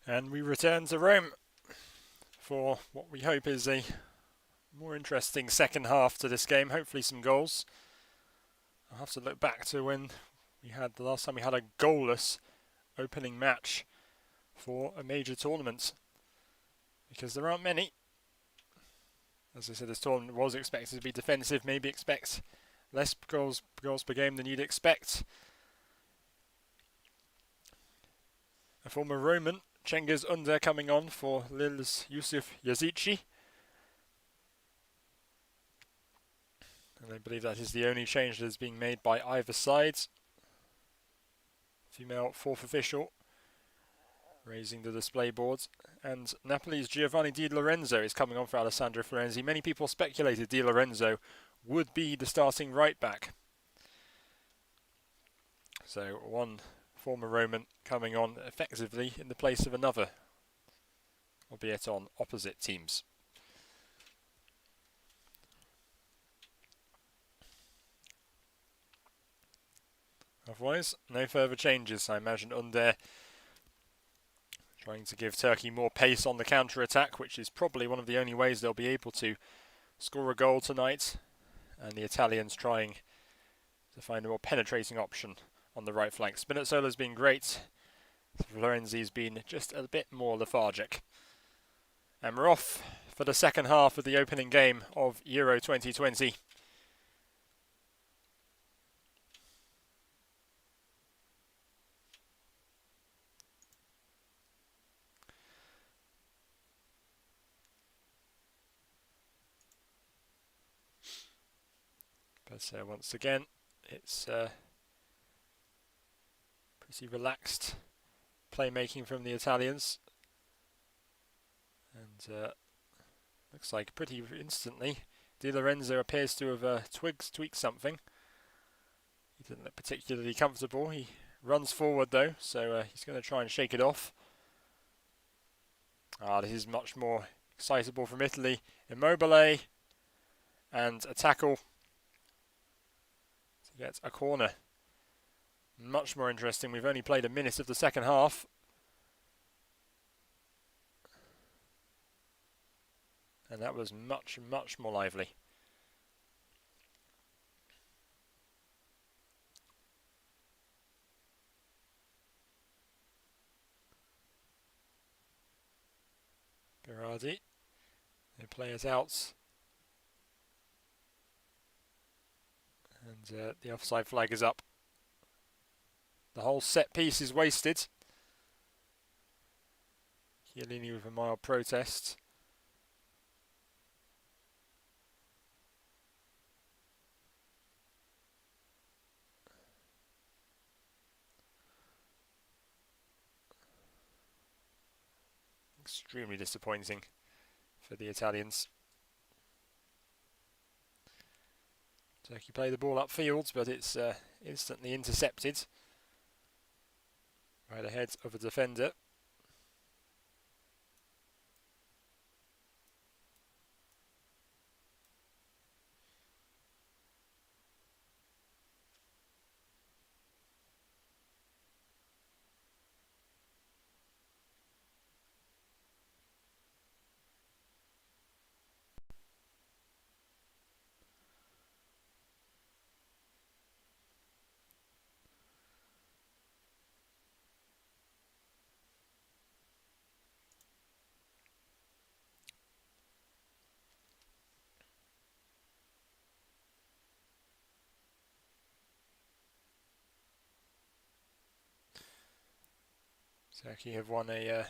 And we return to Rome for what we hope is a more interesting second half to this game. Hopefully some goals. I'll have to look back to when we had the last time we had a goalless opening match for a major tournament, because there aren't many. As I said, this tournament was expected to be defensive. Maybe expect less goals per game than you'd expect. A former Roman, Cengiz Under, coming on for Lille's Yusuf Yazici. And I believe that is the only change that is being made by either side. Female fourth official raising the display boards. And Napoli's Giovanni Di Lorenzo is coming on for Alessandro Florenzi. Many people speculated Di Lorenzo would be the starting right back. So one former Roman coming on effectively in the place of another, albeit on opposite teams. Otherwise, no further changes. I imagine Under trying to give Turkey more pace on the counter-attack, which is probably one of the only ways they'll be able to score a goal tonight. And the Italians trying to find a more penetrating option on the right flank. Spinazzola's been great. Florenzi's been just a bit more lethargic. And we're off for the second half of the opening game of Euro 2020. But once again, it's pretty relaxed playmaking from the Italians. And looks like pretty instantly Di Lorenzo appears to have tweaked something. He didn't look particularly comfortable. He runs forward though, so he's going to try and shake it off. This is much more excitable from Italy. Immobile, and a tackle to get a corner. Much more interesting. We've only played a minute of the second half. And that was much, much more lively. Berardi. They play it out. And the offside flag is up. The whole set piece is wasted. Chiellini with a mild protest. Extremely disappointing for the Italians. Turkey play the ball upfield, but it's instantly intercepted by the head of a defender. Turkey have won a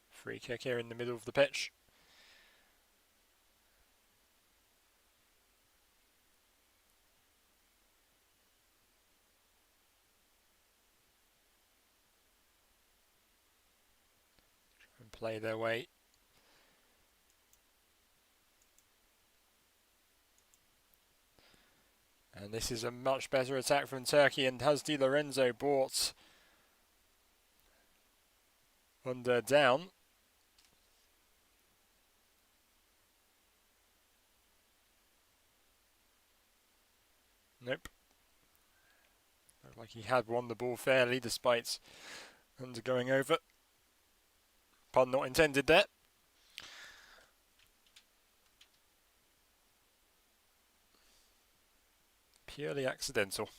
free kick here in the middle of the pitch. Try and play their way. And this is a much better attack from Turkey, and has Di Lorenzo brought Under down. Nope. Looked like he had won the ball fairly despite Under going over. Pun not intended there. Purely accidental.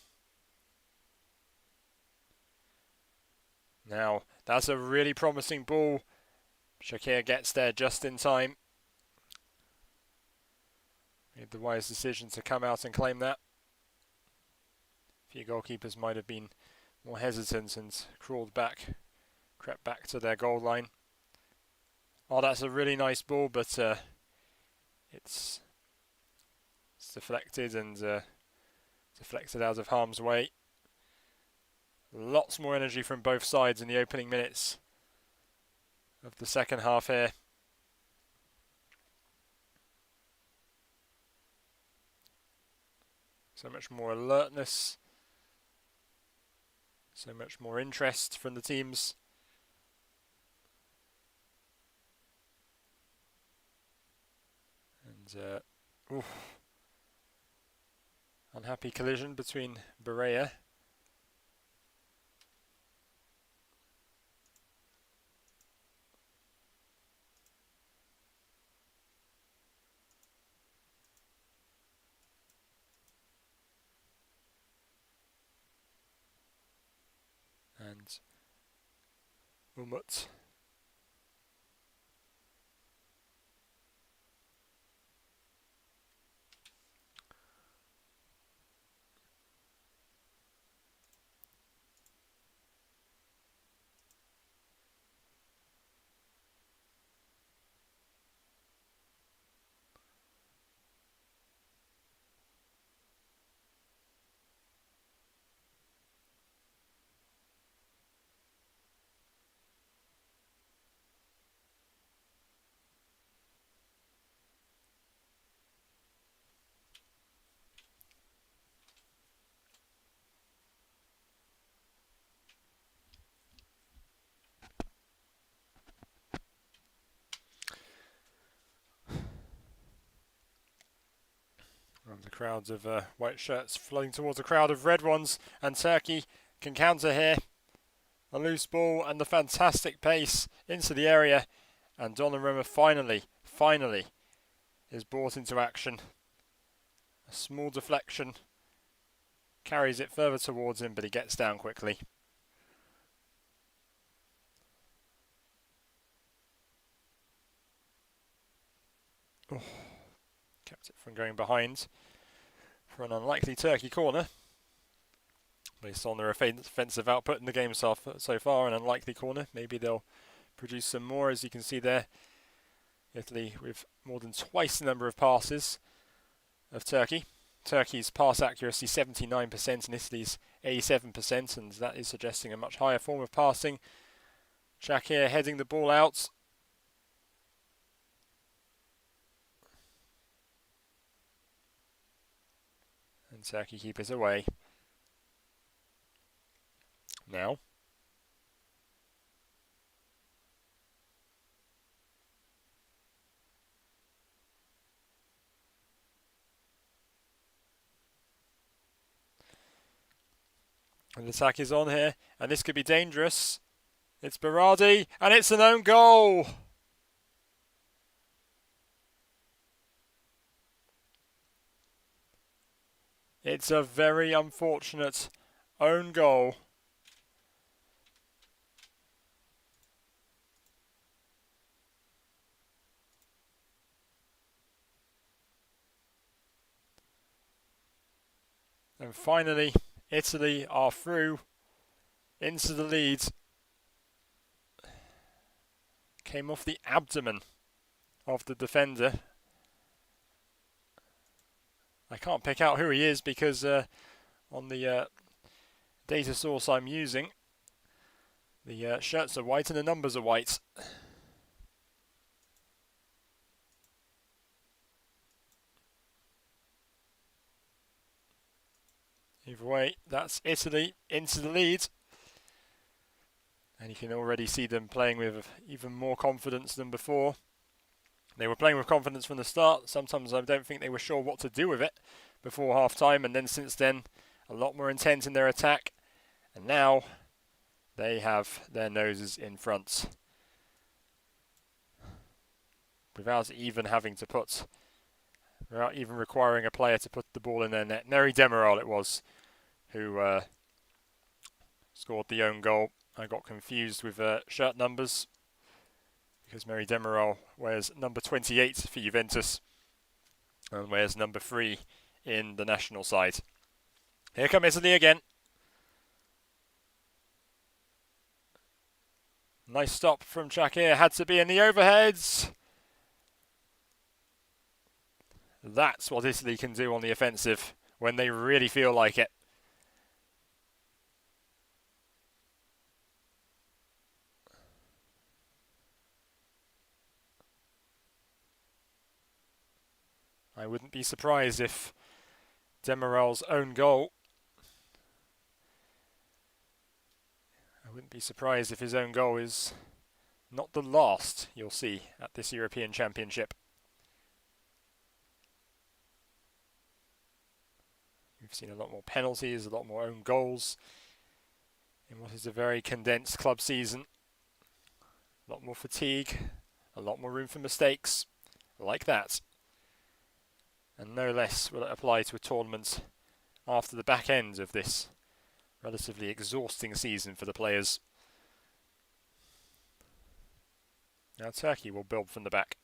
Now, that's a really promising ball. Shakir gets there just in time. Made the wise decision to come out and claim that. A few goalkeepers might have been more hesitant and crept back to their goal line. Oh, that's a really nice ball, but it's deflected and deflected out of harm's way. Lots more energy from both sides in the opening minutes of the second half here. So much more alertness, so much more interest from the teams. And unhappy collision between Berea and Umut. The crowds of white shirts flowing towards a crowd of red ones, and Turkey can counter here. A loose ball and the fantastic pace into the area, and Donnarumma finally is brought into action. A small deflection carries it further towards him, but he gets down quickly. Oh, kept it from going behind for an unlikely Turkey corner. Based on their offensive output in the game so far, an unlikely corner. Maybe they'll produce some more, as you can see there. Italy with more than twice the number of passes of Turkey. Turkey's pass accuracy 79% and Italy's 87%, and that is suggesting a much higher form of passing. Shakir heading the ball out. And Turkey keepers away. Now. And the attack is on here, and this could be dangerous. It's Berardi, and it's an own goal! It's a very unfortunate own goal. And finally, Italy are through into the lead. Came off the abdomen of the defender. I can't pick out who he is because on the data source I'm using, the shirts are white and the numbers are white. Either way, that's Italy into the lead. And you can already see them playing with even more confidence than before. They were playing with confidence from the start. Sometimes I don't think they were sure what to do with it before half-time. And then since then, a lot more intent in their attack. And now they have their noses in front. without even requiring a player to put the ball in their net. Neri Demiral it was who scored the own goal. I got confused with shirt numbers because Neri Demiral wears number 28 for Juventus and wears number 3 in the national side. Here come Italy again. Nice stop from Shakir, had to be in the overheads. That's what Italy can do on the offensive when they really feel like it. I wouldn't be surprised if Demiral's own goal. I wouldn't be surprised if his own goal is not the last you'll see at this European Championship. We've seen a lot more penalties, a lot more own goals in what is a very condensed club season. A lot more fatigue, a lot more room for mistakes, like that. And no less will it apply to a tournament after the back end of this relatively exhausting season for the players. Now Turkey will build from the back.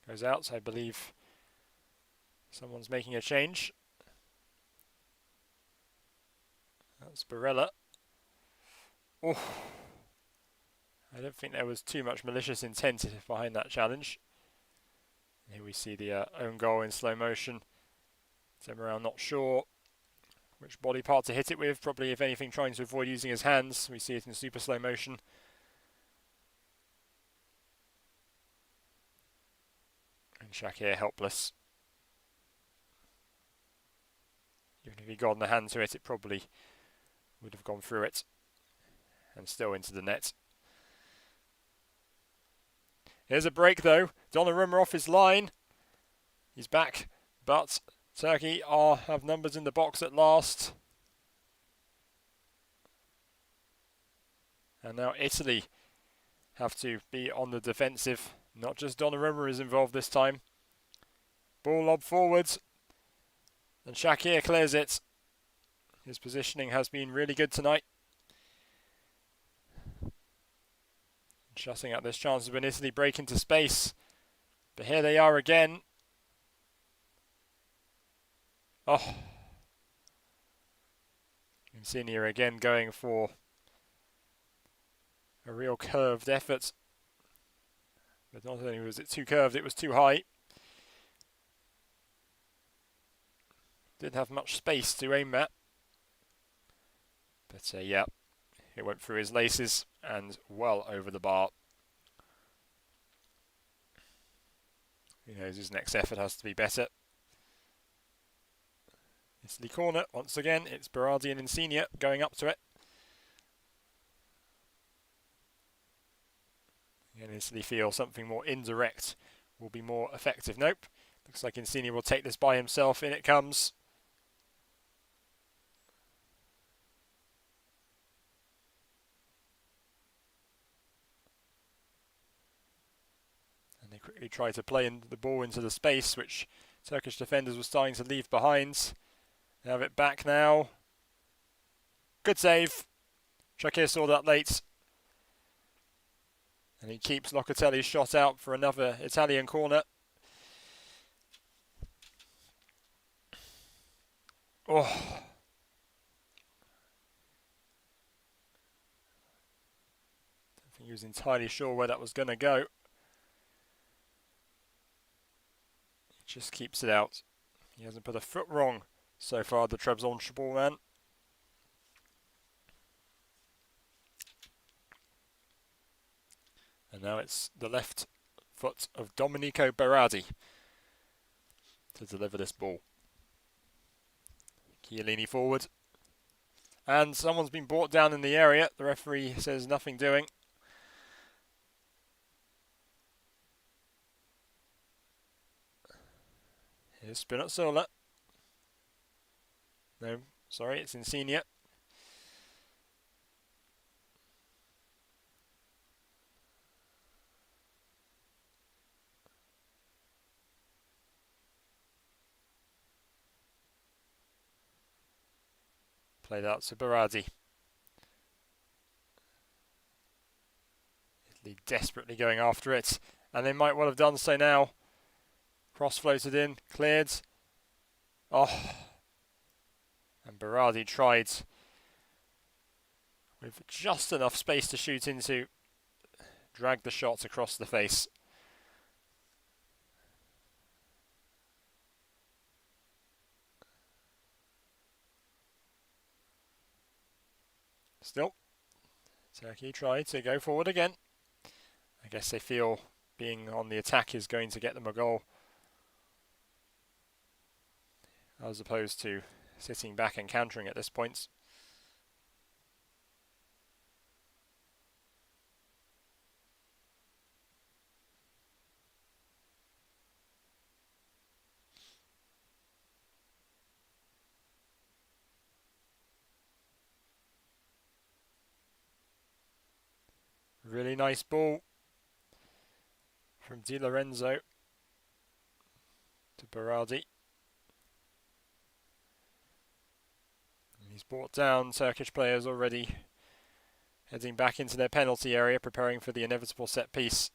Goes out, I believe someone's making a change. That's Barella. Oh, I don't think there was too much malicious intent behind that challenge. Here we see the own goal in slow motion. Demiral not sure which body part to hit it with. Probably, if anything, trying to avoid using his hands. We see it in super slow motion. And Shakir helpless. Even if he got on the hand to it, it probably would have gone through it. And still into the net. Here's a break though. Donnarumma off his line. He's back, but Turkey have numbers in the box at last. And now Italy have to be on the defensive. Not just Donnarumma is involved this time. Ball lob forwards. And Shakir clears it. His positioning has been really good tonight. Shutting out this chance of an Italy break into space. But here they are again. Oh. Insigne again going for a real curved effort. But not only was it too curved, it was too high. Didn't have much space to aim at. But yeah, it went through his laces and well over the bar. Who knows, his next effort has to be better. Italy corner, once again, it's Berardi and Insigne going up to it. And Italy feel something more indirect will be more effective. Nope, looks like Insigne will take this by himself. In it comes. And they quickly try to play the ball into the space, which Turkish defenders were starting to leave behind. They have it back now. Good save. Shakir saw that late. And he keeps Locatelli's shot out for another Italian corner. Oh. I don't think he was entirely sure where that was going to go. He just keeps it out. He hasn't put a foot wrong so far, the Trabzonspor man. And now it's the left foot of Domenico Berardi to deliver this ball. Chiellini forward. And someone's been brought down in the area. The referee says nothing doing. Here's Spinazzola. No, sorry, it's Insigne. Played out to Berardi. Italy desperately going after it, and they might well have done so now. Cross floated in, cleared. Oh, and Berardi tried with just enough space to shoot into, drag the shot across the face. Still, Turkey tried to go forward again. I guess they feel being on the attack is going to get them a goal, as opposed to sitting back and countering at this point. Really nice ball from Di Lorenzo to Berardi. He's brought down Turkish players already, heading back into their penalty area, preparing for the inevitable set piece.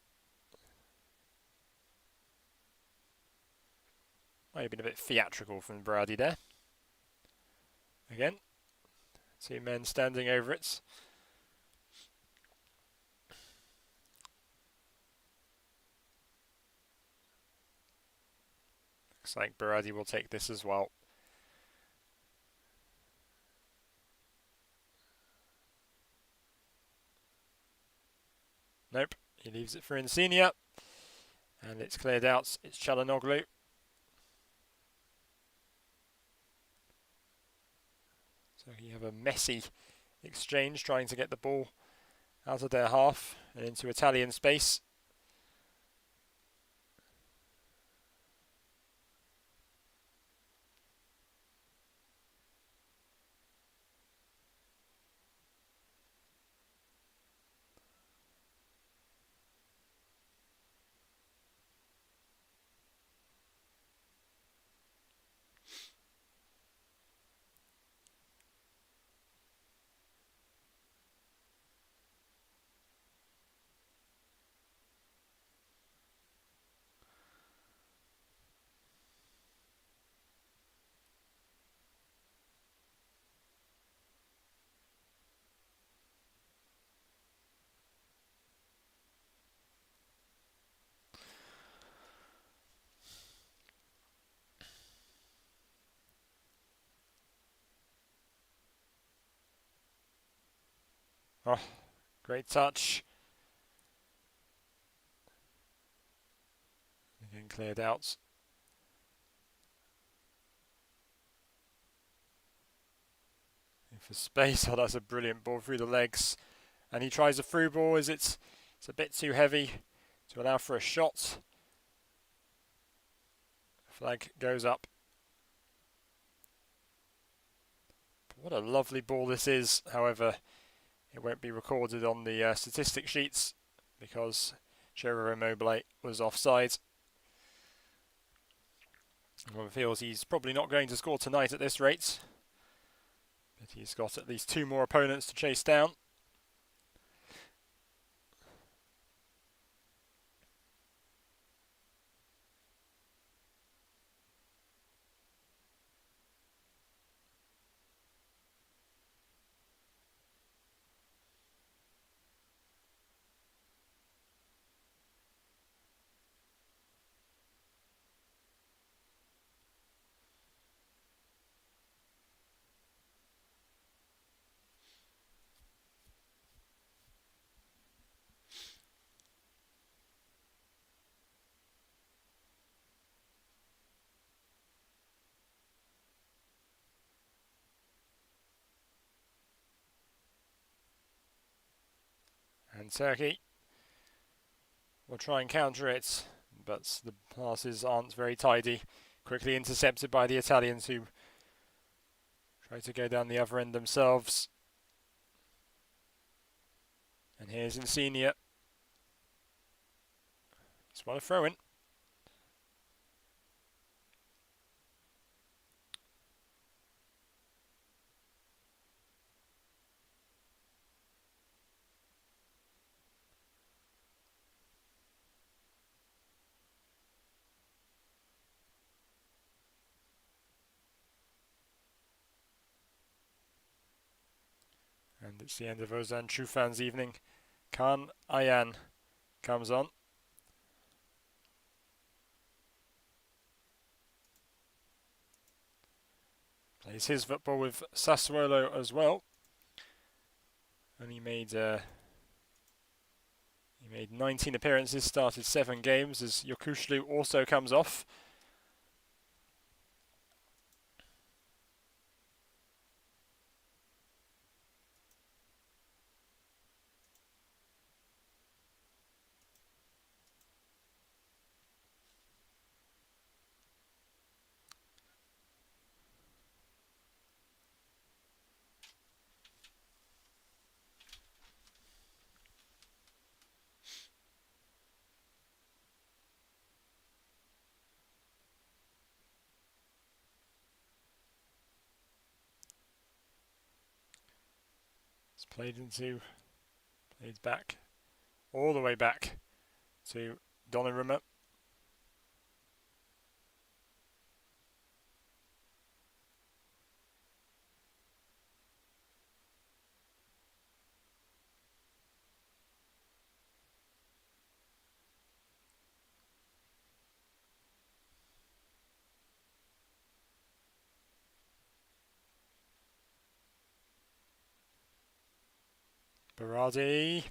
Might have been a bit theatrical from Berardi there. Again, two men standing over it. Looks like Berardi will take this as well. Nope, he leaves it for Insigne. And it's cleared out. It's Çalhanoğlu. So you have a messy exchange trying to get the ball out of their half and into Italian space. Oh, great touch. Again cleared out. For space, oh, that's a brilliant ball through the legs. And he tries a through ball as it's a bit too heavy to allow for a shot. Flag goes up. What a lovely ball this is. However, it won't be recorded on the statistic sheets because Ciro Immobile was offside. Everyone feels he's probably not going to score tonight at this rate, but he's got at least two more opponents to chase down. And Turkey will try and counter it, but the passes aren't very tidy. Quickly intercepted by the Italians, who try to go down the other end themselves. And here's Insigne. It's what a throw-in. And it's the end of Ozan Chufan's evening. Khan Ayan comes on. Plays his football with Sassuolo as well. And he made 19 appearances, started 7 games as Yokushlu also comes off. It's played back, all the way back to Donnarumma. Berardi.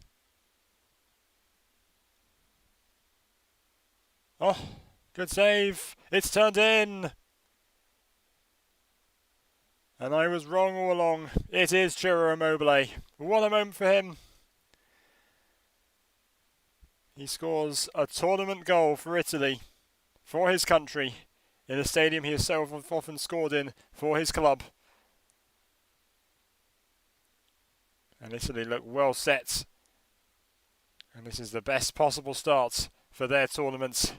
Oh, good save. It's turned in. And I was wrong all along. It is Ciro Immobile. What a moment for him. He scores a tournament goal for Italy, for his country, in a stadium he has so often scored in for his club. And Italy look well set. And this is the best possible start for their tournament.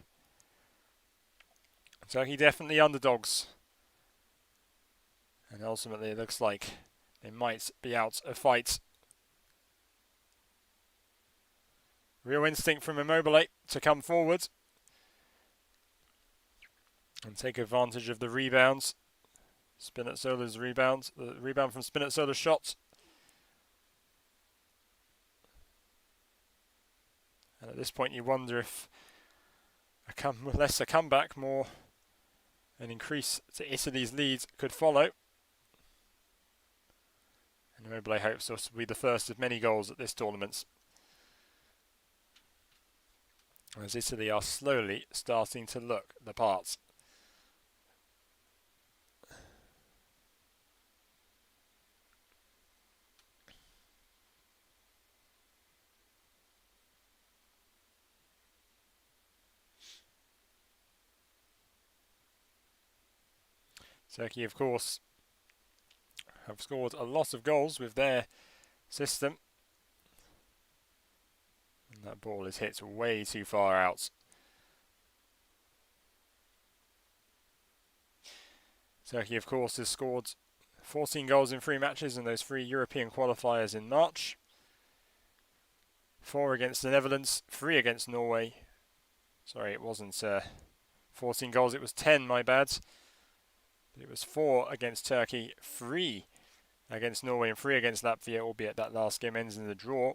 Turkey definitely underdogs. And ultimately it looks like they might be out a fight. Real instinct from Immobile to come forward and take advantage of the rebounds. Spinazzola's rebound, the rebound from Spinazzola's shot. And at this point you wonder if less a comeback, more an increase to Italy's lead could follow. And Immobile hopes this will be the first of many goals at this tournament, as Italy are slowly starting to look the part. Turkey, of course, have scored a lot of goals with their system. And that ball is hit way too far out. Turkey, of course, has scored 14 goals in 3 matches in those 3 European qualifiers in March. 4 against the Netherlands, 3 against Norway. Sorry, it wasn't 14 goals, it was 10, my bad. It was 4 against Turkey, 3 against Norway and 3 against Latvia, albeit that last game ends in a draw.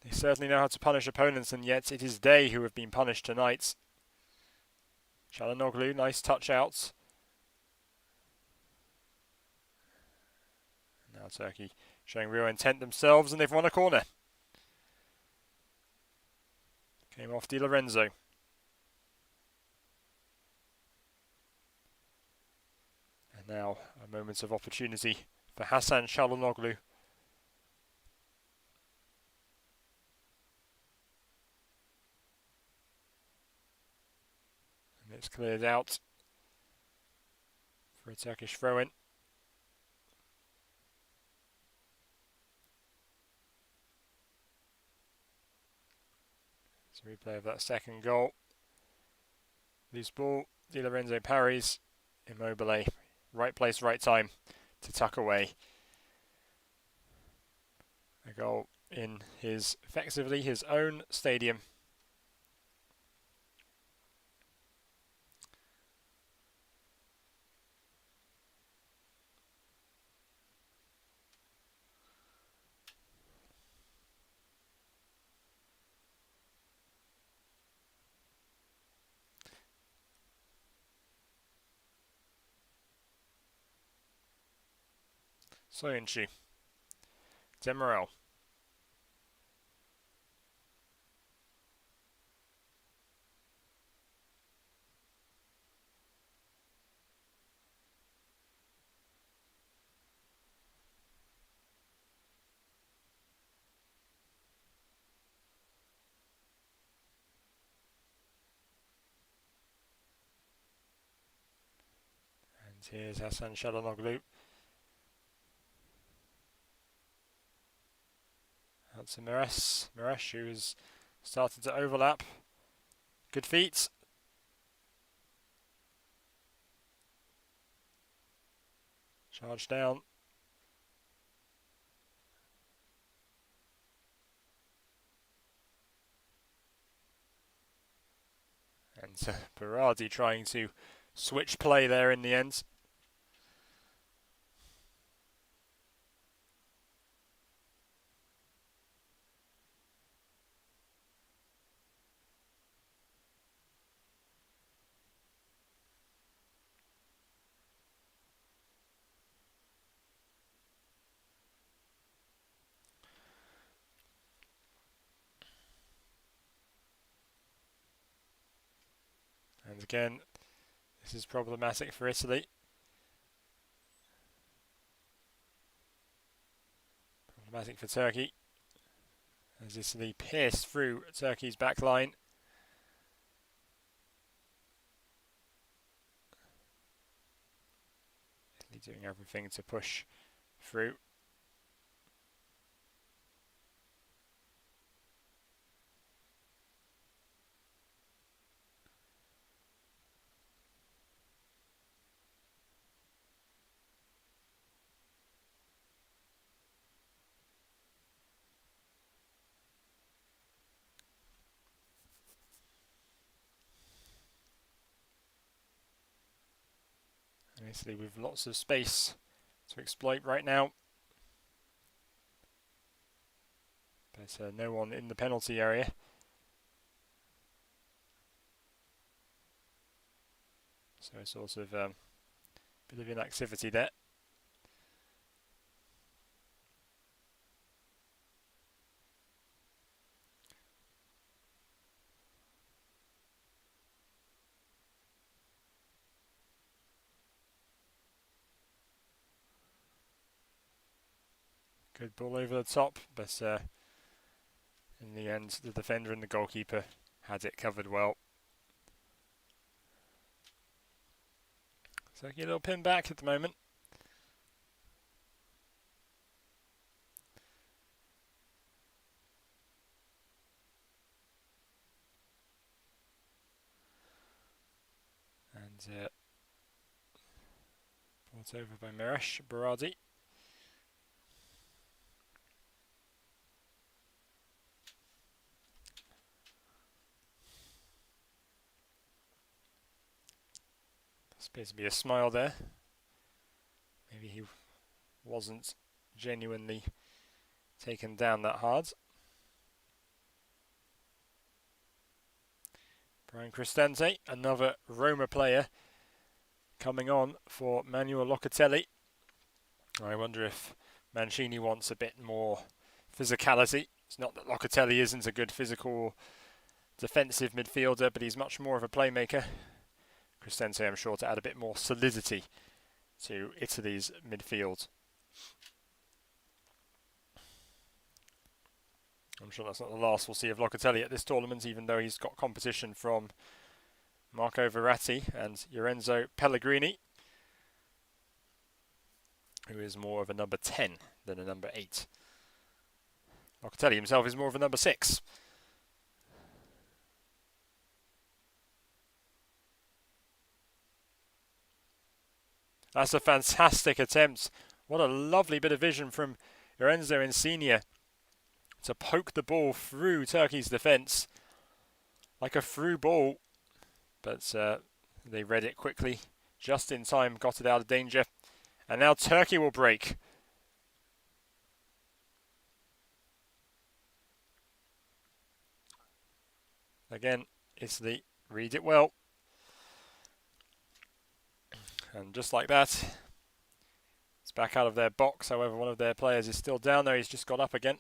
They certainly know how to punish opponents, and yet it is they who have been punished tonight. Çalhanoğlu, nice touch out. Now Turkey showing real intent themselves, and they've won a corner. Came off Di Lorenzo. And now a moment of opportunity for Hasan Çalhanoğlu. And it's cleared out for a Turkish throw-in. It's a replay of that second goal. Loose ball, Di Lorenzo parries, Immobile, right place, right time to tuck away. A goal in effectively his own stadium. Soyuncu. Demirel. And here's Hasan Çalhanoğlu. Out to Miresh. Miresh, who has started to overlap. Good feet. Charge down. And Berardi trying to switch play there in the end. And again, this is problematic for Italy. Problematic for Turkey. As Italy pierced through Turkey's back line. Italy doing everything to push through. And Italy with lots of space to exploit right now. But no one in the penalty area. So a sort of bit of inactivity there. Good ball over the top, but in the end, the defender and the goalkeeper had it covered well. So a little pin back at the moment. And brought over by Miresh Berardi. Appears to be a smile there. Maybe he wasn't genuinely taken down that hard. Brian Cristante, another Roma player, coming on for Manuel Locatelli. I wonder if Mancini wants a bit more physicality. It's not that Locatelli isn't a good physical defensive midfielder, but he's much more of a playmaker. Cristante, I'm sure, to add a bit more solidity to Italy's midfield. I'm sure that's not the last we'll see of Locatelli at this tournament, even though he's got competition from Marco Verratti and Lorenzo Pellegrini, who is more of a number 10 than a number 8. Locatelli himself is more of a number 6. That's a fantastic attempt. What a lovely bit of vision from Lorenzo Insigne to poke the ball through Turkey's defence like a through ball. But they read it quickly, just in time, got it out of danger. And now Turkey will break. Again, Italy read it well. And just like that, It's back out of their box, however one of their players is still down there, he's just got up again.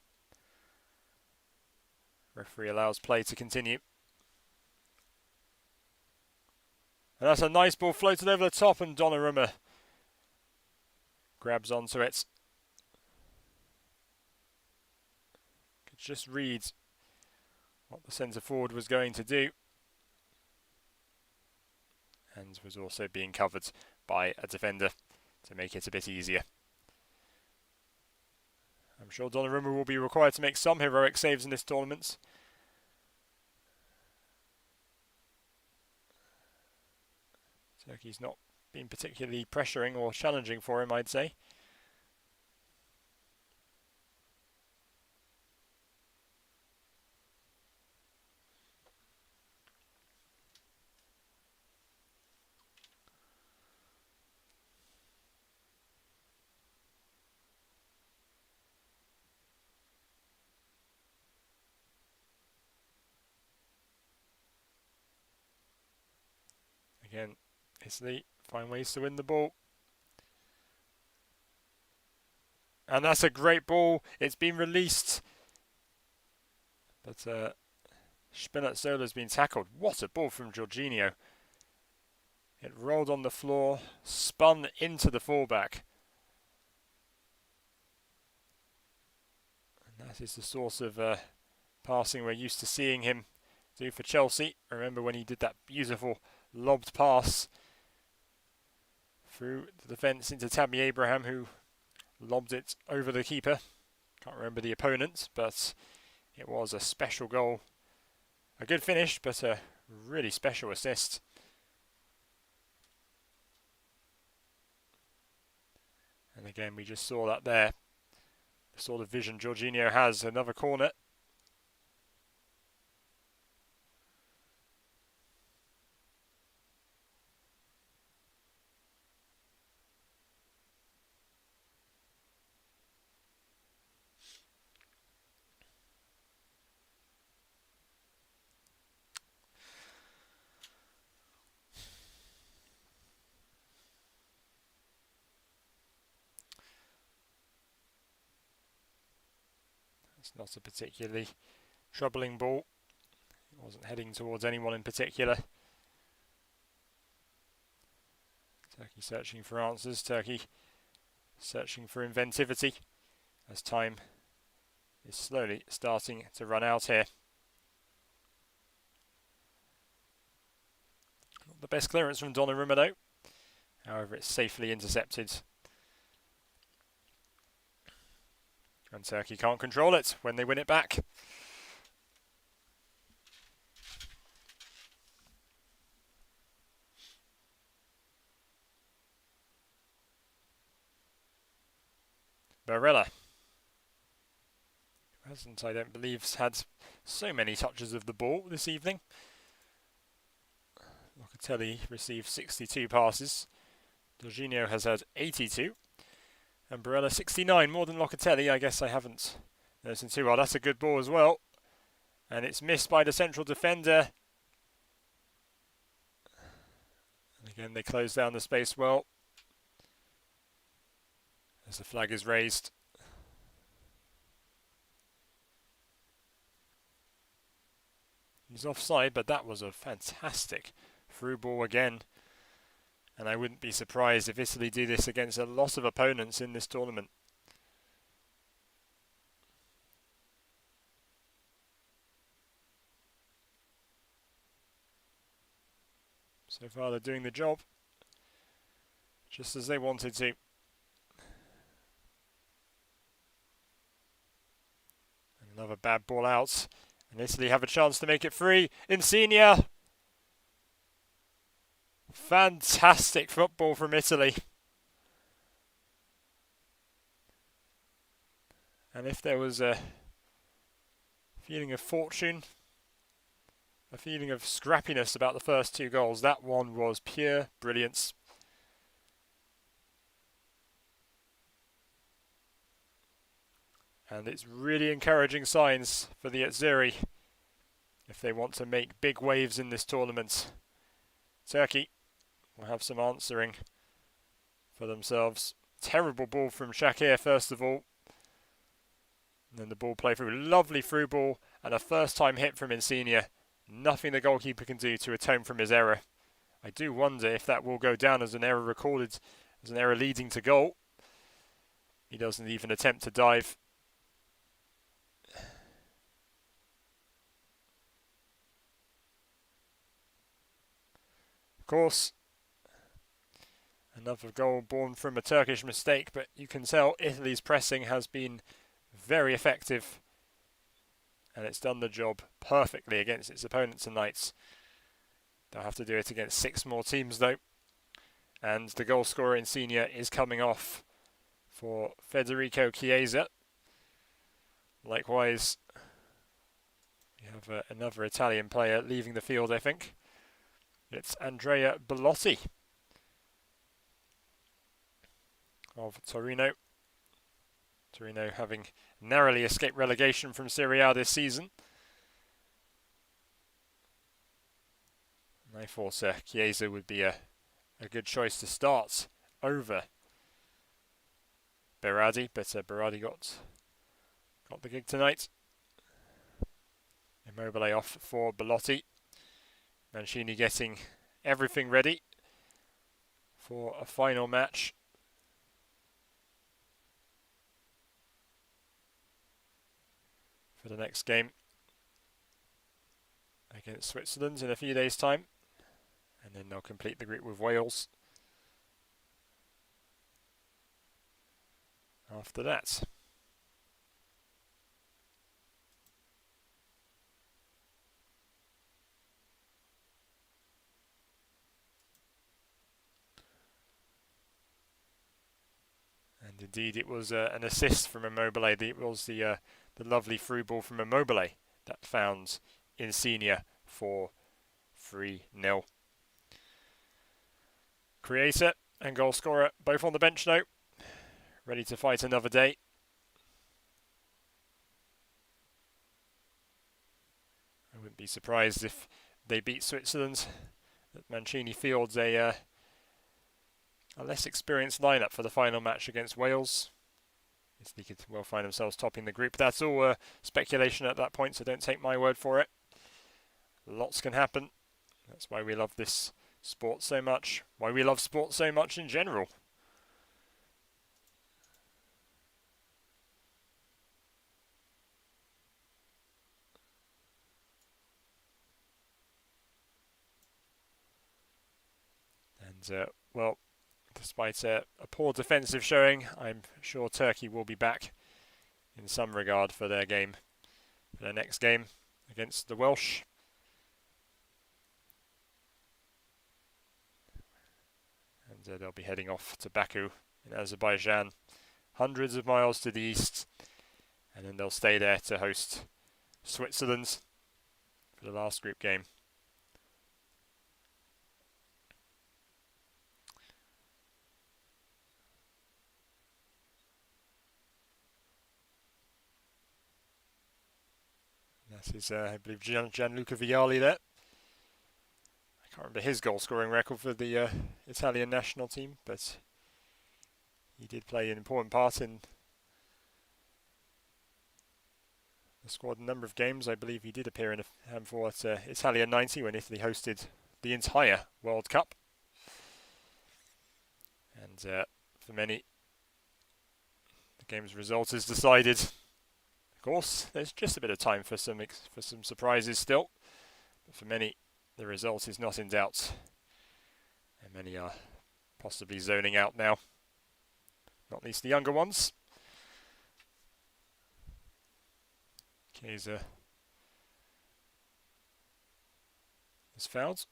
Referee allows play to continue. And that's a nice ball floated over the top, and Donnarumma grabs onto it. Could just read what the centre forward was going to do. And was also being covered by a defender to make it a bit easier. I'm sure Donnarumma will be required to make some heroic saves in this tournament. Turkey's not been particularly pressuring or challenging for him, I'd say. Again, Italy find ways to win the ball. And that's a great ball. It's been released. But Spinazzola's been tackled. What a ball from Jorginho. It rolled on the floor, spun into the fullback. And that is the sort of passing we're used to seeing him do for Chelsea. Remember when he did that beautiful lobbed pass through the defence into Tammy Abraham, who lobbed it over the keeper. Can't remember the opponent, but it was a special goal. A good finish, but a really special assist. And again, we just saw that there. The sort of vision Jorginho has. Another corner. It's not a particularly troubling ball. It wasn't heading towards anyone in particular. Turkey searching for answers. Turkey searching for inventivity as time is slowly starting to run out here. Not the best clearance from Donnarumma though. However, it's safely intercepted. And Turkey can't control it when they win it back. Barella, who hasn't, I don't believe, had so many touches of the ball this evening. Locatelli received 62 passes. Jorginho has had 82. And Barella 69, more than Locatelli. I guess I haven't noticed too well. That's a good ball as well. And it's missed by the central defender. And again, they close down the space well. As the flag is raised. He's offside, but that was a fantastic through ball again. And I wouldn't be surprised if Italy do this against a lot of opponents in this tournament. So far they're doing the job just as they wanted to. And another bad ball out. And Italy have a chance to make it free. Insigne! Fantastic football from Italy. And if there was a feeling of fortune, a feeling of scrappiness about the first two goals, that one was pure brilliance. And it's really encouraging signs for the Azzurri if they want to make big waves in this tournament. Turkey will have some answering for themselves Terrible ball from Shakir first of all. And then the ball play through. Lovely through ball and a first time hit from Insigne. Nothing the goalkeeper can do to atone from his error. I do wonder if that will go down as an error recorded, as an error leading to goal. He doesn't even attempt to dive. Of course, another goal born from a Turkish mistake, but you can tell Italy's pressing has been very effective and it's done the job perfectly against its opponent tonight. They'll have to do it against 6 more teams though. And the goal scorer Insigne is coming off for Federico Chiesa. Likewise, we have another Italian player leaving the field, I think. It's Andrea Bellotti of Torino. Torino having narrowly escaped relegation from Serie A this season. And I thought Chiesa would be a good choice to start over Berardi, but Berardi got the gig tonight. Immobile off for Bellotti. Mancini getting everything ready for a final match. For the next game against Switzerland in a few days' time. And then they'll complete the group with Wales after that. And indeed it was an assist from Immobile. It was the lovely through ball from Immobile that found Insigne for 3-0. Creator and goal scorer both on the bench now, ready to fight another day. I wouldn't be surprised if they beat Switzerland, that Mancini fields a less experienced lineup for the final match against Wales. They could well find themselves topping the group. That's all speculation at that point, so don't take my word for it. Lots can happen. That's why we love this sport so much. Why we love sport so much in general. And, well, despite a poor defensive showing, I'm sure Turkey will be back in some regard for their game, for their next game against the Welsh. And they'll be heading off to Baku in Azerbaijan, hundreds of miles to the east, and then they'll stay there to host Switzerland for the last group game. That is, I believe, Gianluca Vialli there. I can't remember his goal-scoring record for the Italian national team, but he did play an important part in the squad in a number of games. I believe he did appear in a handful at Italia 90 when Italy hosted the entire World Cup. And for many, the game's result is decided. Of course, there's just a bit of time for some surprises still, but for many, the result is not in doubt, and many are possibly zoning out now, not least the younger ones. Chiesa is fouled.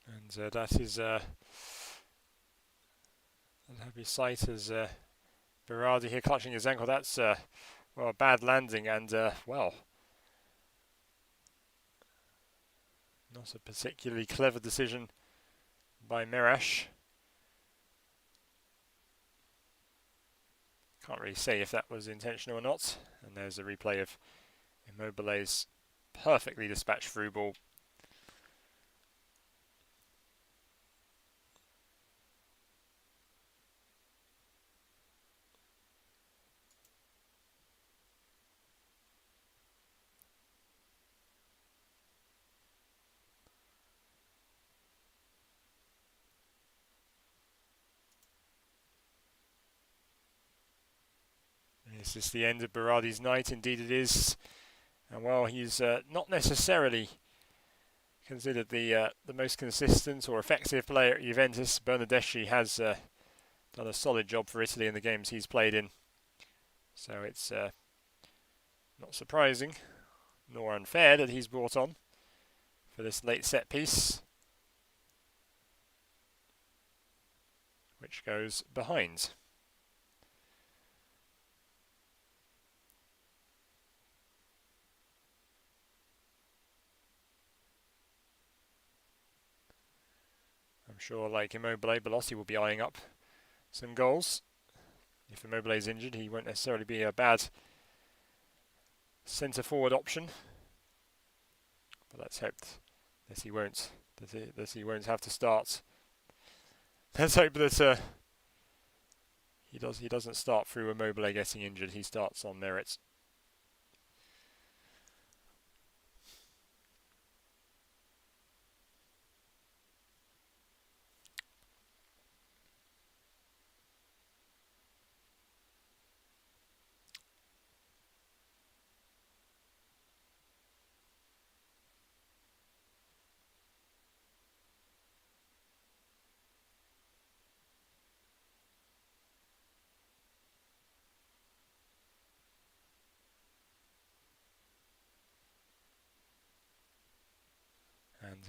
And that is, I'll have your sight as Berardi here clutching his ankle. That's well, a bad landing and well, not a particularly clever decision by Mirash. Can't really say if that was intentional or not. And there's a replay of Immobile's perfectly dispatched through ball. Is this the end of Berardi's night? Indeed it is. And well, he's not necessarily considered the most consistent or effective player at Juventus. Bernardeschi has done a solid job for Italy in the games he's played in. So it's not surprising nor unfair that he's brought on for this late set piece, which goes behind. I'm sure, like Immobile, Belotti will be eyeing up some goals. If Immobile is injured, he won't necessarily be a bad centre-forward option. But let's hope that he won't have to start. Let's hope that he doesn't start through Immobile getting injured. He starts on merit.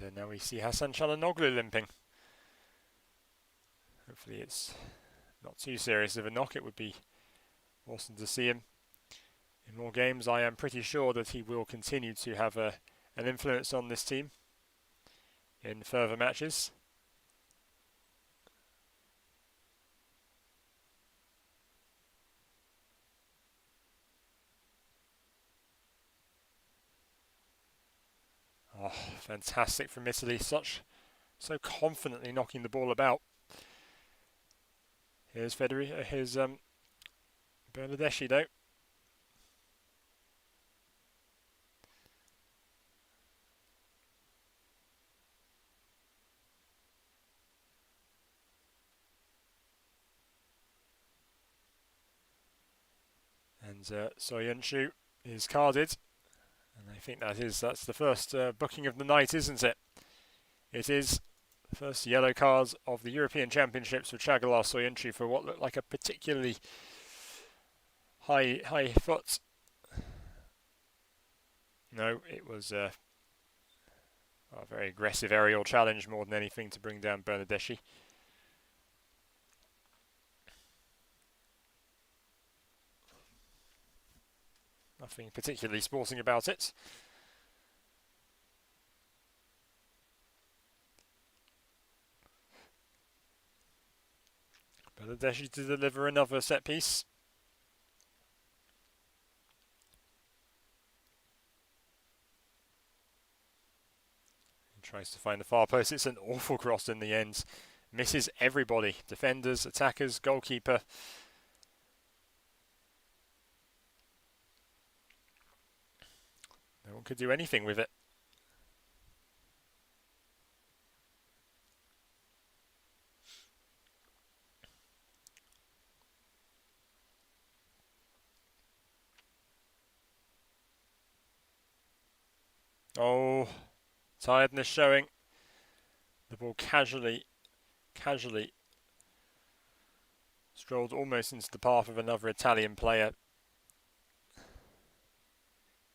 And now we see Hasan Çalhanoğlu limping. Hopefully it's not too serious of a knock. It would be awesome to see him in more games. I am pretty sure that he will continue to have an influence on this team in further matches. Oh, fantastic from Italy. So confidently knocking the ball about. Here's Bernardeschi though. And Soyuncu is carded. And I think that's the first booking of the night, isn't it? It is the first yellow card of the European Championships for Çağlar Soyuncu for what looked like a particularly high foot. No, it was a very aggressive aerial challenge more than anything to bring down Bernardeschi. Nothing particularly sporting about it. Bernardeschi to deliver another set piece. He tries to find the far post. It's an awful cross in the end. Misses everybody. Defenders, attackers, goalkeeper. No one could do anything with it. Oh, tiredness showing. The ball casually strolled almost into the path of another Italian player.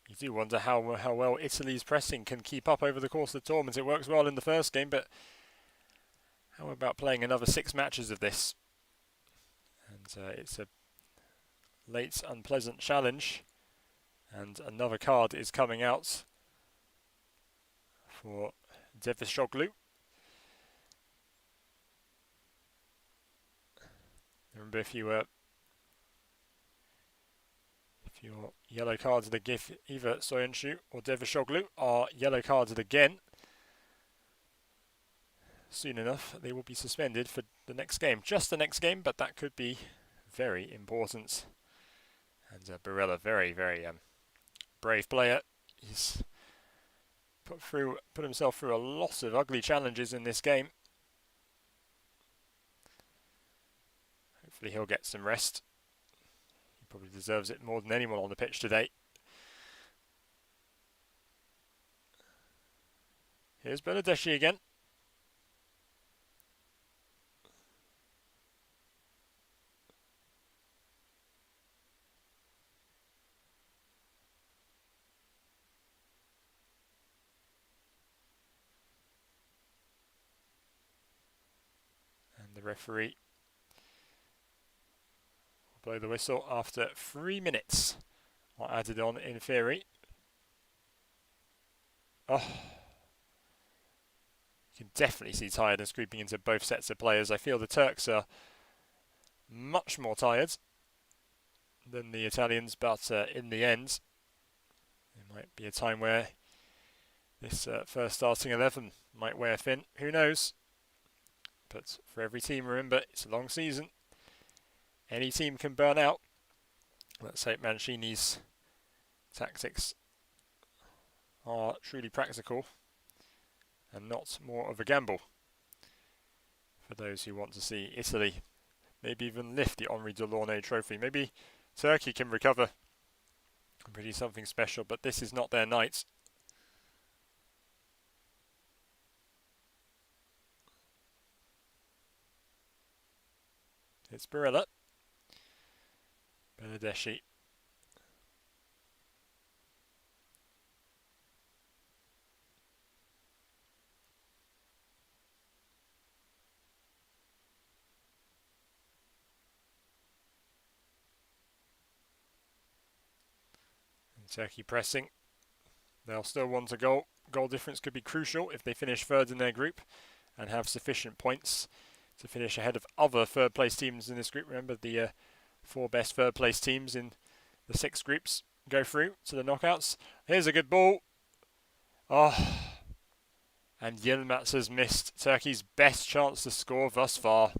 You do wonder how well Italy's pressing can keep up over the course of the tournament. It works well in the first game, but how about playing another 6 matches of this? And it's a late unpleasant challenge. And another card is coming out for Devishoglu. Remember, if your yellow cards of the GIF, either Soyuncu or Devishoglu are yellow cards again, soon enough they will be suspended for the next game. Just the next game, but that could be very important. And Barella, very brave player. He's put himself through a lot of ugly challenges in this game. Hopefully he'll get some rest. He probably deserves it more than anyone on the pitch today. Here's Bernadeschi again. And the referee will blow the whistle after 3 minutes are added on in theory. Oh, you can definitely see tiredness creeping into both sets of players. I feel the Turks are much more tired than the Italians, but in the end, there might be a time where this first starting 11 might wear thin. Who knows? But for every team, remember, it's a long season. Any team can burn out. Let's hope Mancini's tactics are truly practical and not more of a gamble. For those who want to see Italy maybe even lift the Henri Delaunay trophy. Maybe Turkey can recover and produce something special, but this is not their night. It's Barella. Bernadeschi. And Turkey pressing. They'll still want a goal. Goal difference could be crucial if they finish third in their group and have sufficient points to finish ahead of other third place teams in this group. Remember, the 4 best third place teams in the 6 groups go through to the knockouts. Here's a good ball. Oh, and Yilmaz has missed Turkey's best chance to score thus far.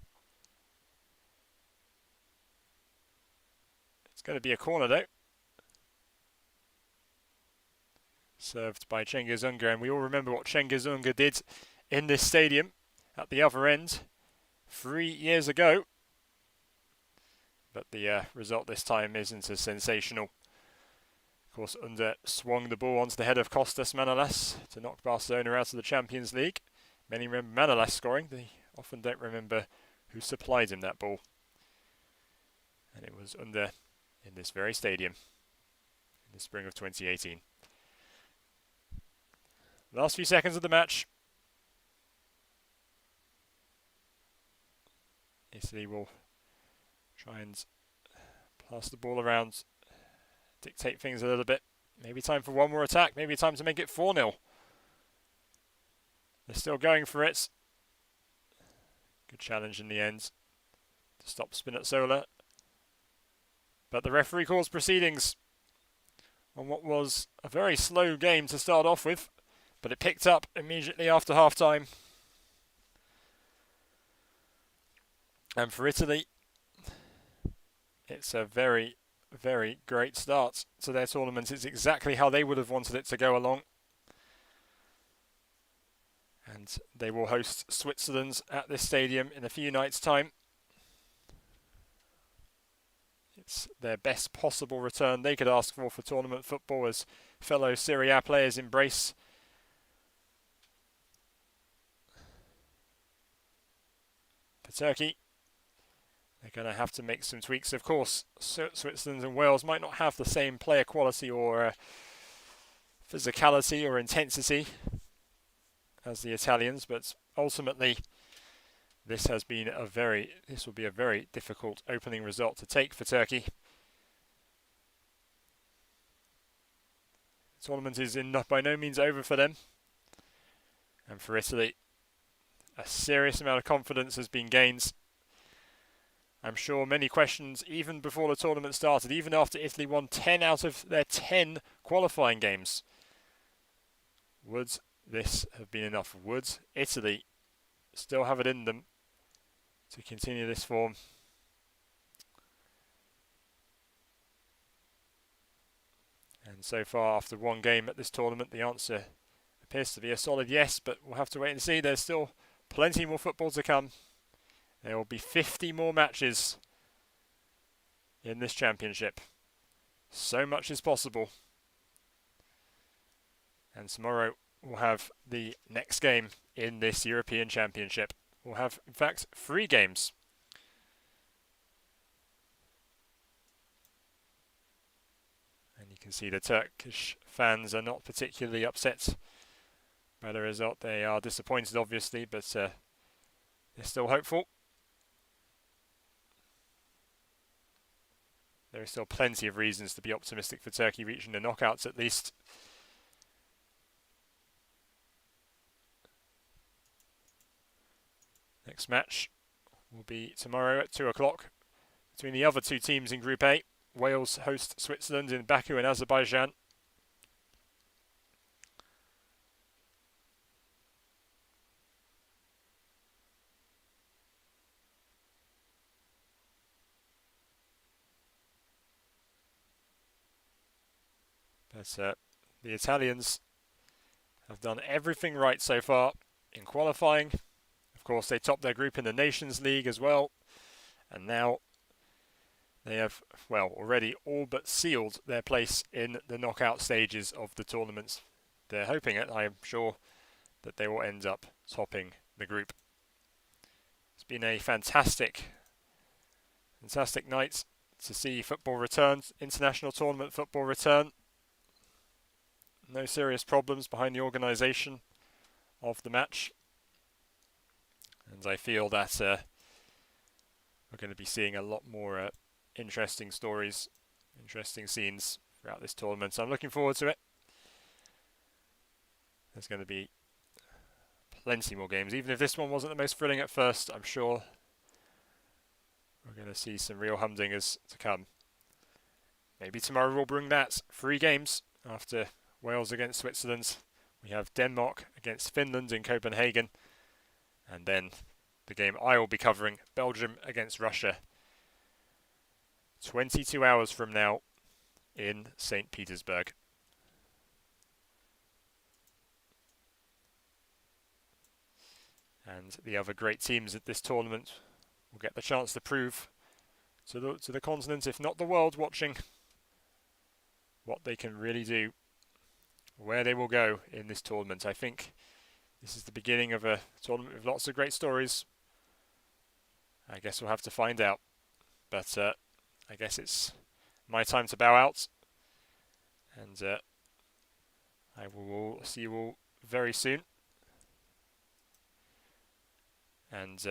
It's going to be a corner though. Served by Cengiz Ünder, and we all remember what Cengiz Ünder did in this stadium at the other end 3 years ago. But the result this time isn't as sensational. Of course, Ünder swung the ball onto the head of Kostas Manolas to knock Barcelona out of the Champions League. Many remember Manolas scoring. They often don't remember who supplied him that ball. And it was Ünder in this very stadium in the spring of 2018. Last few seconds of the match. Italy will try and pass the ball around, dictate things a little bit. Maybe time for one more attack. Maybe time to make it 4-0. They're still going for it. Good challenge in the end to stop Spinazzola. But the referee calls proceedings on what was a very slow game to start off with. But it picked up immediately after half-time. And for Italy, it's a very, very great start to their tournament. It's exactly how they would have wanted it to go along. And they will host Switzerland at this stadium in a few nights' time. It's their best possible return they could ask for tournament football as fellow Serie A players embrace Turkey. They're going to have to make some tweaks. Of course, Switzerland and Wales might not have the same player quality or physicality or intensity as the Italians, but ultimately this will be a very difficult opening result to take for Turkey. tournament is by no means over for them. And for Italy, a serious amount of confidence has been gained. I'm sure many questions, even before the tournament started, even after Italy won 10 out of their 10 qualifying games. Would this have been enough? Would Italy still have it in them to continue this form? And so far, after one game at this tournament, the answer appears to be a solid yes, but we'll have to wait and see. There's still plenty more football to come. There will be 50 more matches in this championship. So much is possible. And tomorrow we'll have the next game in this European Championship. We'll have, in fact, 3 games. And you can see the Turkish fans are not particularly upset by the result. They are disappointed, obviously, but they're still hopeful. There are still plenty of reasons to be optimistic for Turkey reaching the knockouts at least. Next match will be tomorrow at 2 o'clock between the other 2 teams in Group A. Wales host Switzerland in Baku in Azerbaijan. But the Italians have done everything right so far in qualifying. Of course, they topped their group in the Nations League as well. And now they have, well, already all but sealed their place in the knockout stages of the tournaments. They're hoping it, I am sure, that they will end up topping the group. It's been a fantastic night to see football return, international tournament football return. No serious problems behind the organisation of the match. And I feel that we're going to be seeing a lot more interesting stories, interesting scenes throughout this tournament. So I'm looking forward to it. There's going to be plenty more games. Even if this one wasn't the most thrilling at first, I'm sure we're going to see some real humdingers to come. Maybe tomorrow will bring that. 3 games after Wales against Switzerland. We have Denmark against Finland in Copenhagen. And then the game I will be covering, Belgium against Russia. 22 hours from now in St. Petersburg. And the other great teams at this tournament will get the chance to prove to the continent, if not the world, watching what they can really do, where they will go in this tournament. I think this is the beginning of a tournament with lots of great stories. I guess we'll have to find out. But I guess it's my time to bow out. And I will see you all very soon. And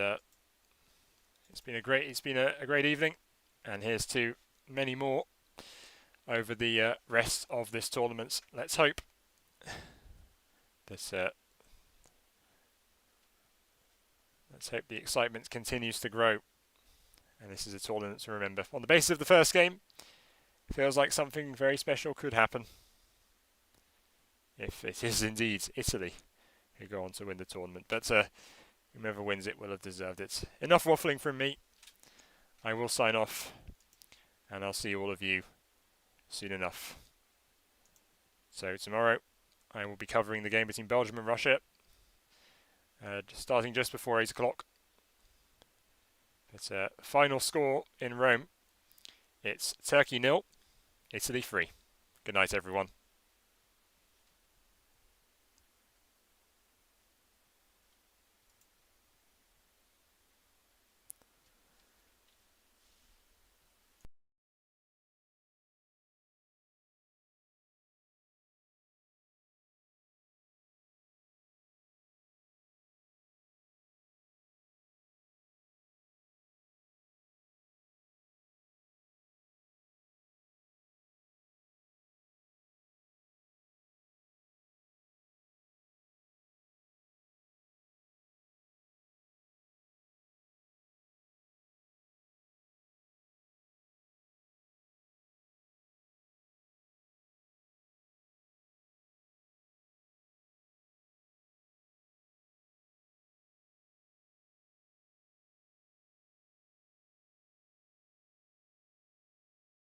it's been a great evening. And here's to many more over the rest of this tournament. Let's hope that let's hope the excitement continues to grow. And this is a tournament to remember. On the basis of the first game, it feels like something very special could happen. If it is indeed Italy who go on to win the tournament. But whomever wins it will have deserved it. Enough waffling from me. I will sign off. And I'll see all of you soon enough. So tomorrow, I will be covering the game between Belgium and Russia. Starting just before 8 o'clock. But final score in Rome. It's Turkey 0, Italy 3. Good night, everyone.